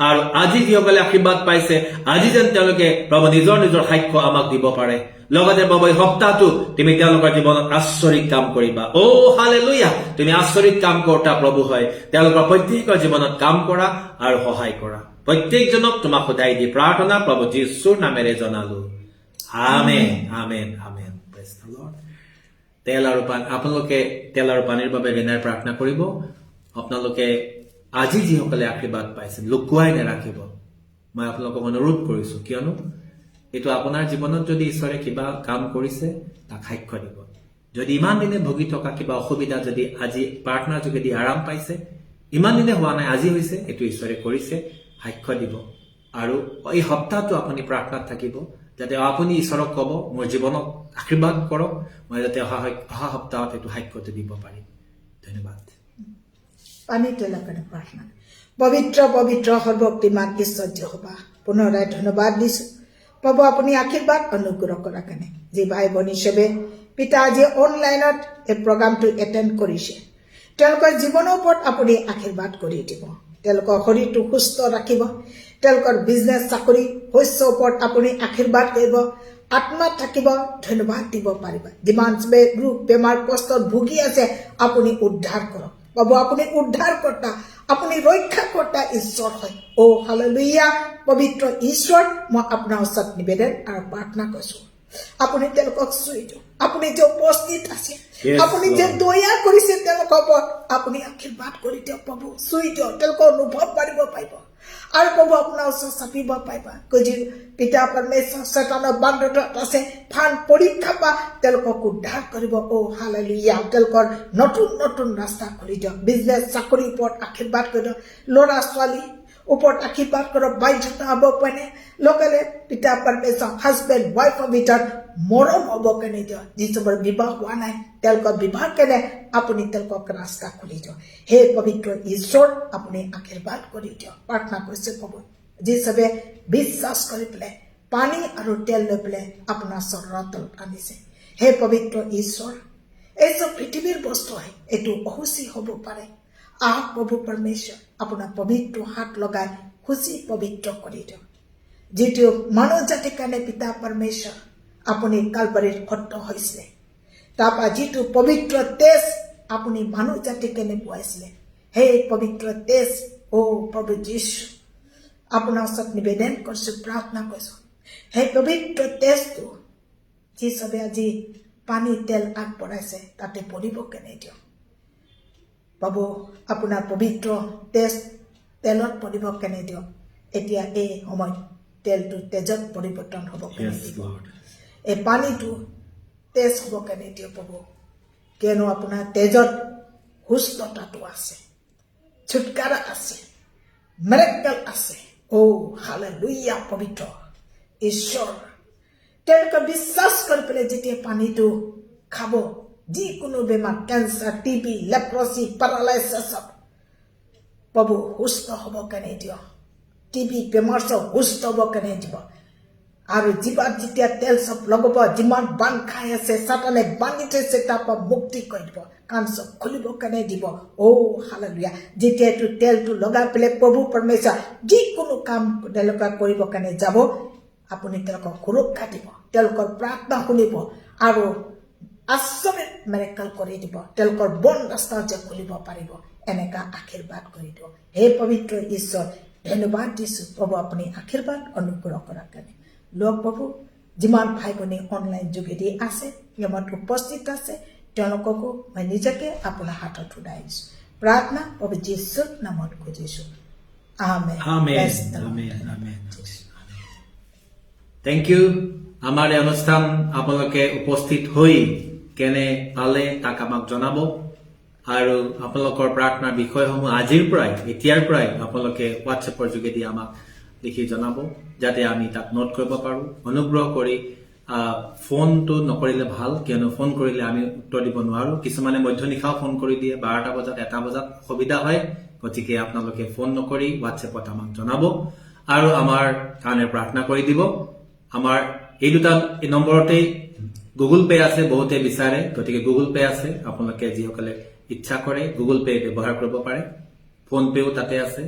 আৰু আজি যিসকলে আশীৰ্বাদ পাইছে আজি যেন তেওঁলোকে প্ৰভু নিজৰ সাক্ষ্য আমাক দিব পাৰে লগতে প্ৰভু এই সপ্তাহটো তুমি তেওঁলোকৰ জীৱনত আচৰিত কাম কৰিবা ও হালেলুয়া তুমি আচৰিত কাম কৰোতা প্ৰভু হয় তেওঁলোকৰ প্ৰত্যেকৰ জীৱনত কাম কৰা আৰু সহায় কৰা প্ৰত্যেকজনক তোমাক সদায় দি প্ৰাৰ্থনা প্ৰভু যীশুৰ নামেৰে জনালো আমেন amen amen praise the lord আপোনালোকে তেল আৰু পানীৰ বাবে বিনয় প্ৰাৰ্থনা কৰিব আপোনালোকে আজি যিসকলে আশীৰ্বাদ পাইছে লুকুৱাই নাৰাখিব মই আপোনালোকক অনুৰোধ কৰিছো কিয়নো এইটো আপোনাৰ জীৱনত যদি ঈশ্বৰে কিবা কাম কৰিছে তাক সাক্ষ্য দিব যদি ইমান দিনে ভুগি থকা কিবা অসুবিধা যদি আজি প্ৰাৰ্থনাৰ যোগেদি আৰাম পাইছে ইমান দিনে হোৱা নাই আজি হৈছে এইটো ঈশ্বৰে কৰিছে সাক্ষ্য দিব আৰু এই সপ্তাহটো আপুনি প্ৰাৰ্থনাত থাকিব যাতে আপুনি ঈশ্বৰক ক'ব মোৰ জীৱনক আশীৰ্বাদ কৰক মই যাতে অহা সপ্তাহত এইটো সাক্ষ্যটো দিব পাৰিম ধন্যবাদ পানী তেলাকাৰে প্ৰাৰ্থনা পবিত্ৰ পবিত্ৰ সৰ্বশক্তিমান ঈশ্বৰ যেহোৱা পুনৰাই ধন্যবাদ দিছো প্ৰভু আপুনি আশীৰ্বাদ অনুগ্ৰহ কৰাৰ কাৰণে যি ভাই ভনী হিচাপে পিতা আজি অনলাইনত এই প্ৰগ্ৰামটো এটেণ্ড কৰিছে তেওঁলোকৰ জীৱনৰ ওপৰত আপুনি আশীৰ্বাদ কৰি দিব তেওঁলোকৰ শৰীৰটো সুস্থ ৰাখিব তেওঁলোকৰ বিজনেছ চাকৰি শস্যৰ ওপৰত আপুনি আশীৰ্বাদ কৰিব আত্মা থাকিব ধন্যবাদ দিব পাৰিব যিমান ৰোগ বেমাৰ কষ্টত ভুগি আছে আপুনি উদ্ধাৰ কৰক বাবু আপুনি উদ্ধাৰ কৰ্তা আপুনি ৰক্ষা কৰ্তা ঈশ্বৰ হয় ও হালেলুয়া পবিত্ৰ ঈশ্বৰ মই আপোনাৰ ওচৰত নিবেদন আৰু প্ৰাৰ্থনা কৰিছো আপুনি তেওঁলোকক চুই দিয়ক আপুনি যে উপস্থিত আছে আপুনি যে দয়া কৰিছে তেওঁলোকৰ ওপৰত আপুনি আশীৰ্বাদ কৰি দিয়ক প্ৰভু চুই দিয়ক তেওঁলোকৰ অনুভৱ পাৰিব পাৰিব আৰু প্ৰভু আপোনাৰ ওচৰত চাপিব পাৰিবা যি পিতা পৰমেশ্বৰ শয়তানৰ বান্ধত আছে ফান পৰীক্ষা বা তেওঁলোকক উদ্ধাৰ কৰিব ও হালেলুয়া তেওঁলোকৰ নতুন নতুন ৰাস্তা খুলি দিয়ক বিজনেছ চাকৰিৰ ওপৰত আশীৰ্বাদ কৰি দিয়ক ল'ৰা ছোৱালী ওপৰত আশীৰ্বাদ কৰক বাধ্যতা হ'ব কেনে লগতে পিতা পৰমেশ্বৰ হাজবেণ্ড ৱাইফৰ ভিতৰত মৰম হ'ব কেনে দিয়ক যিসবৰ বিবাহ হোৱা নাই তেওঁলোকৰ বিবাহ কেনে আপুনি তেওঁলোকক ৰাস্তা খুলি দিয়ক হে পবিত্ৰ ঈশ্বৰ আপুনি আশীৰ্বাদ কৰি দিয়ক প্ৰাৰ্থনা কৰিছে প্ৰভু যিসবে বিশ্বাস কৰি পেলাই পানী আৰু তেল লৈ পেলাই আপোনাৰ চৰণৰ তলত আনিছে হে পবিত্ৰ ঈশ্বৰ এই যে পৃথিৱীৰ বস্তু হয় এইটো অসুচি হ'ব পাৰে আহক প্ৰভু পৰমেশ্বৰ আপোনাৰ পবিত্ৰ হাত লগাই খুচি পবিত্ৰ কৰি দিয়ক যিটো মানৱ জাতিৰ কাৰণে পিতা পৰমেশ্বৰ আপুনি কালবাৰীত সত্য হৈছিলে তাৰপৰা যিটো পবিত্ৰ তেজ আপুনি মানৱ জাতিৰ কাৰণে পোৱাইছিলে সেই পবিত্ৰ তেজ ও প্ৰভু যীশু আপোনাৰ ওচৰত নিবেদন কৰিছো প্ৰাৰ্থনা কৰিছো সেই পবিত্ৰ তেজটো যি সবে আজি পানী তেল আগবঢ়াইছে তাতে পৰিব কেনে দিয়ক বাবু আপোনাৰ পবিত্ৰ তেলত পৰিব কেনে দিয়ক এতিয়া এই সময়ত তেলটো তেজত পৰিৱৰ্তন হ'ব কেনে দিব এই পানীটো তেজ হ'ব কেনে দিয়ক প্ৰভু কিয়নো আপোনাৰ তেজত সুস্থতাটো আছে ছুটকাৰা আছে মিৰাকল আছে ও হালেলুয়া পবিত্ৰ ঈশ্বৰ তেওঁলোকে বিশ্বাস কৰি পেলাই যেতিয়া পানীটো খাব যিকোনো বেমাৰ কেঞ্চাৰ টিবি লেপ্ৰচি পেৰালাইচিছ প্ৰভু সুস্থ হ'ব কেনে দিয়ক টিবি বেমাৰ চব সুস্থ হ'ব কেনে দিব আৰু জীৱাত যেতিয়া তেল চব লগাব যিমান বান খাই আছে সাতানে বান্ধি থৈছে তাৰ পৰা মুক্তি কৰি দিব কাণ চব খুলিব কাৰণে দিব হালেলুয়া যেতিয়া এইটো তেলটো লগাই পেলাই প্ৰভু পৰমেশ্বৰ যিকোনো কাম তেওঁলোকে কৰিব কাৰণে যাব আপুনি তেওঁলোকক সুৰক্ষা দিব তেওঁলোকৰ প্ৰাৰ্থনা শুনিব আৰু আচৰিত মেৰেকল কৰি দিব তেওঁলোকৰ বন ৰাস্তা যে খুলিব পাৰিব এনেকা আশীৰ্বাদ কৰি দিব হে পবিত্ৰ ঈশ্বৰ ধন্যবাদ দিছোঁ প্ৰভু আপুনি আশীৰ্বাদ অনুগ্ৰহ কৰাৰ কাৰণে লোক প্ৰভু যিমান ভাই ভনী অনলাইন যোগেদি আছে ইয়াত উপস্থিত আছে তেওঁলোককো মই নিজকে আপোনাৰ হাতত উঠাই দিছোঁ প্ৰাৰ্থনা প্ৰভু যীশুৰ নামত খুজিছোঁ আমেন আমেন থেংক ইউ আমাৰ এই অনুষ্ঠান আপোনালোকে উপস্থিত হৈ কেনে পালে তাক আমাক জনাব আৰু আপোনালোকৰ প্ৰাৰ্থনাৰ বিষয়সমূহ আজিৰ পৰাই এতিয়াৰ পৰাই আপোনালোকে হোৱাটছএপৰ যোগেদি আমাক লিখি জনাব যাতে আমি তাক নোট কৰিব পাৰোঁ অনুগ্ৰহ কৰি ফোনটো নকৰিলে ভাল কিয়নো ফোন কৰিলে আমি উত্তৰ দিব নোৱাৰোঁ কিছুমানে মধ্যনিশাও ফোন কৰি দিয়ে 12টা বজাত 1টা বজাত অসুবিধা হয় গতিকে আপোনালোকে ফোন নকৰি হোৱাটছএপত আমাক জনাব আৰু আমাৰ কাৰণে প্ৰাৰ্থনা কৰি দিব আমাৰ এই দুটা নম্বৰতেই গুগল পে আছে বহুতে বিচাৰে গতিকে গুগল পে আছে আপোনালোকে যিসকলে ইচ্ছা কৰে গুগল পে ব্যৱহাৰ কৰিব পাৰে ফোন পেও তাতে আছে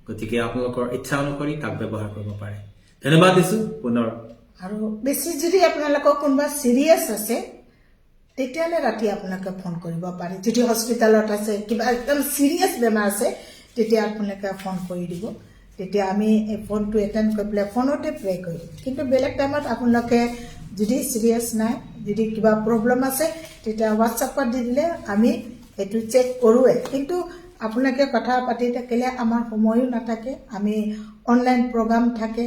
গতিকে আপোনালোকৰ ইচ্ছা অনুসৰি তাক ব্যৱহাৰ কৰিব পাৰে ধন্যবাদ দিছোঁ পুনৰ আৰু বেছি যদি আপোনালোকৰ কোনোবা সিৰিয়াছ আছে তেতিয়ালে ৰাতি আপোনালোকে ফোন কৰিব পাৰে যদি হস্পিটালত আছে কিবা একদম সিৰিয়াছ বেমাৰ আছে তেতিয়া আপোনালোকে ফোন কৰি দিব তেতিয়া আমি এই ফোনটো এটেণ্ড কৰি পেলাই ফোনতে প্ৰে কৰিম কিন্তু বেলেগ টাইমত আপোনালোকে যদি সিৰিয়াছ নাই যদি কিবা প্ৰব্লেম আছে তেতিয়া হোৱাটছএপত দি দিলে আমি এইটো চেক কৰোৱে কিন্তু আপোনালোকে কথা পাতি থাকিলে আমাৰ সময়ো নাথাকে আমি অনলাইন প্ৰগ্ৰাম থাকে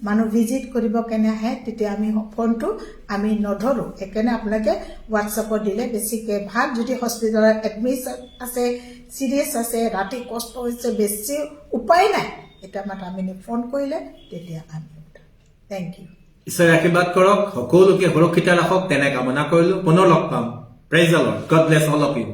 মানুহ ভিজিট কৰিব কেনে আহে তেতিয়া আমি ফোনটো আমি নধৰোঁ সেইকাৰণে আপোনালোকে হোৱাটছএপত দিলে বেছিকৈ ভাল যদি হস্পিটেলত এডমিট আছে চিৰিয়াছ আছে ৰাতি কষ্ট হৈছে বেছি উপায় নাই এটা মাত্ৰ আমি ফোন কৰিলে তেতিয়া আমি থেংক ইউ ঈশ্বৰে আশীৰ্বাদ কৰক সকলোকে সুৰক্ষিত ৰাখক তেনে কামনা কৰিলোঁ পুনৰ লগ পাম praise the Lord God bless all of U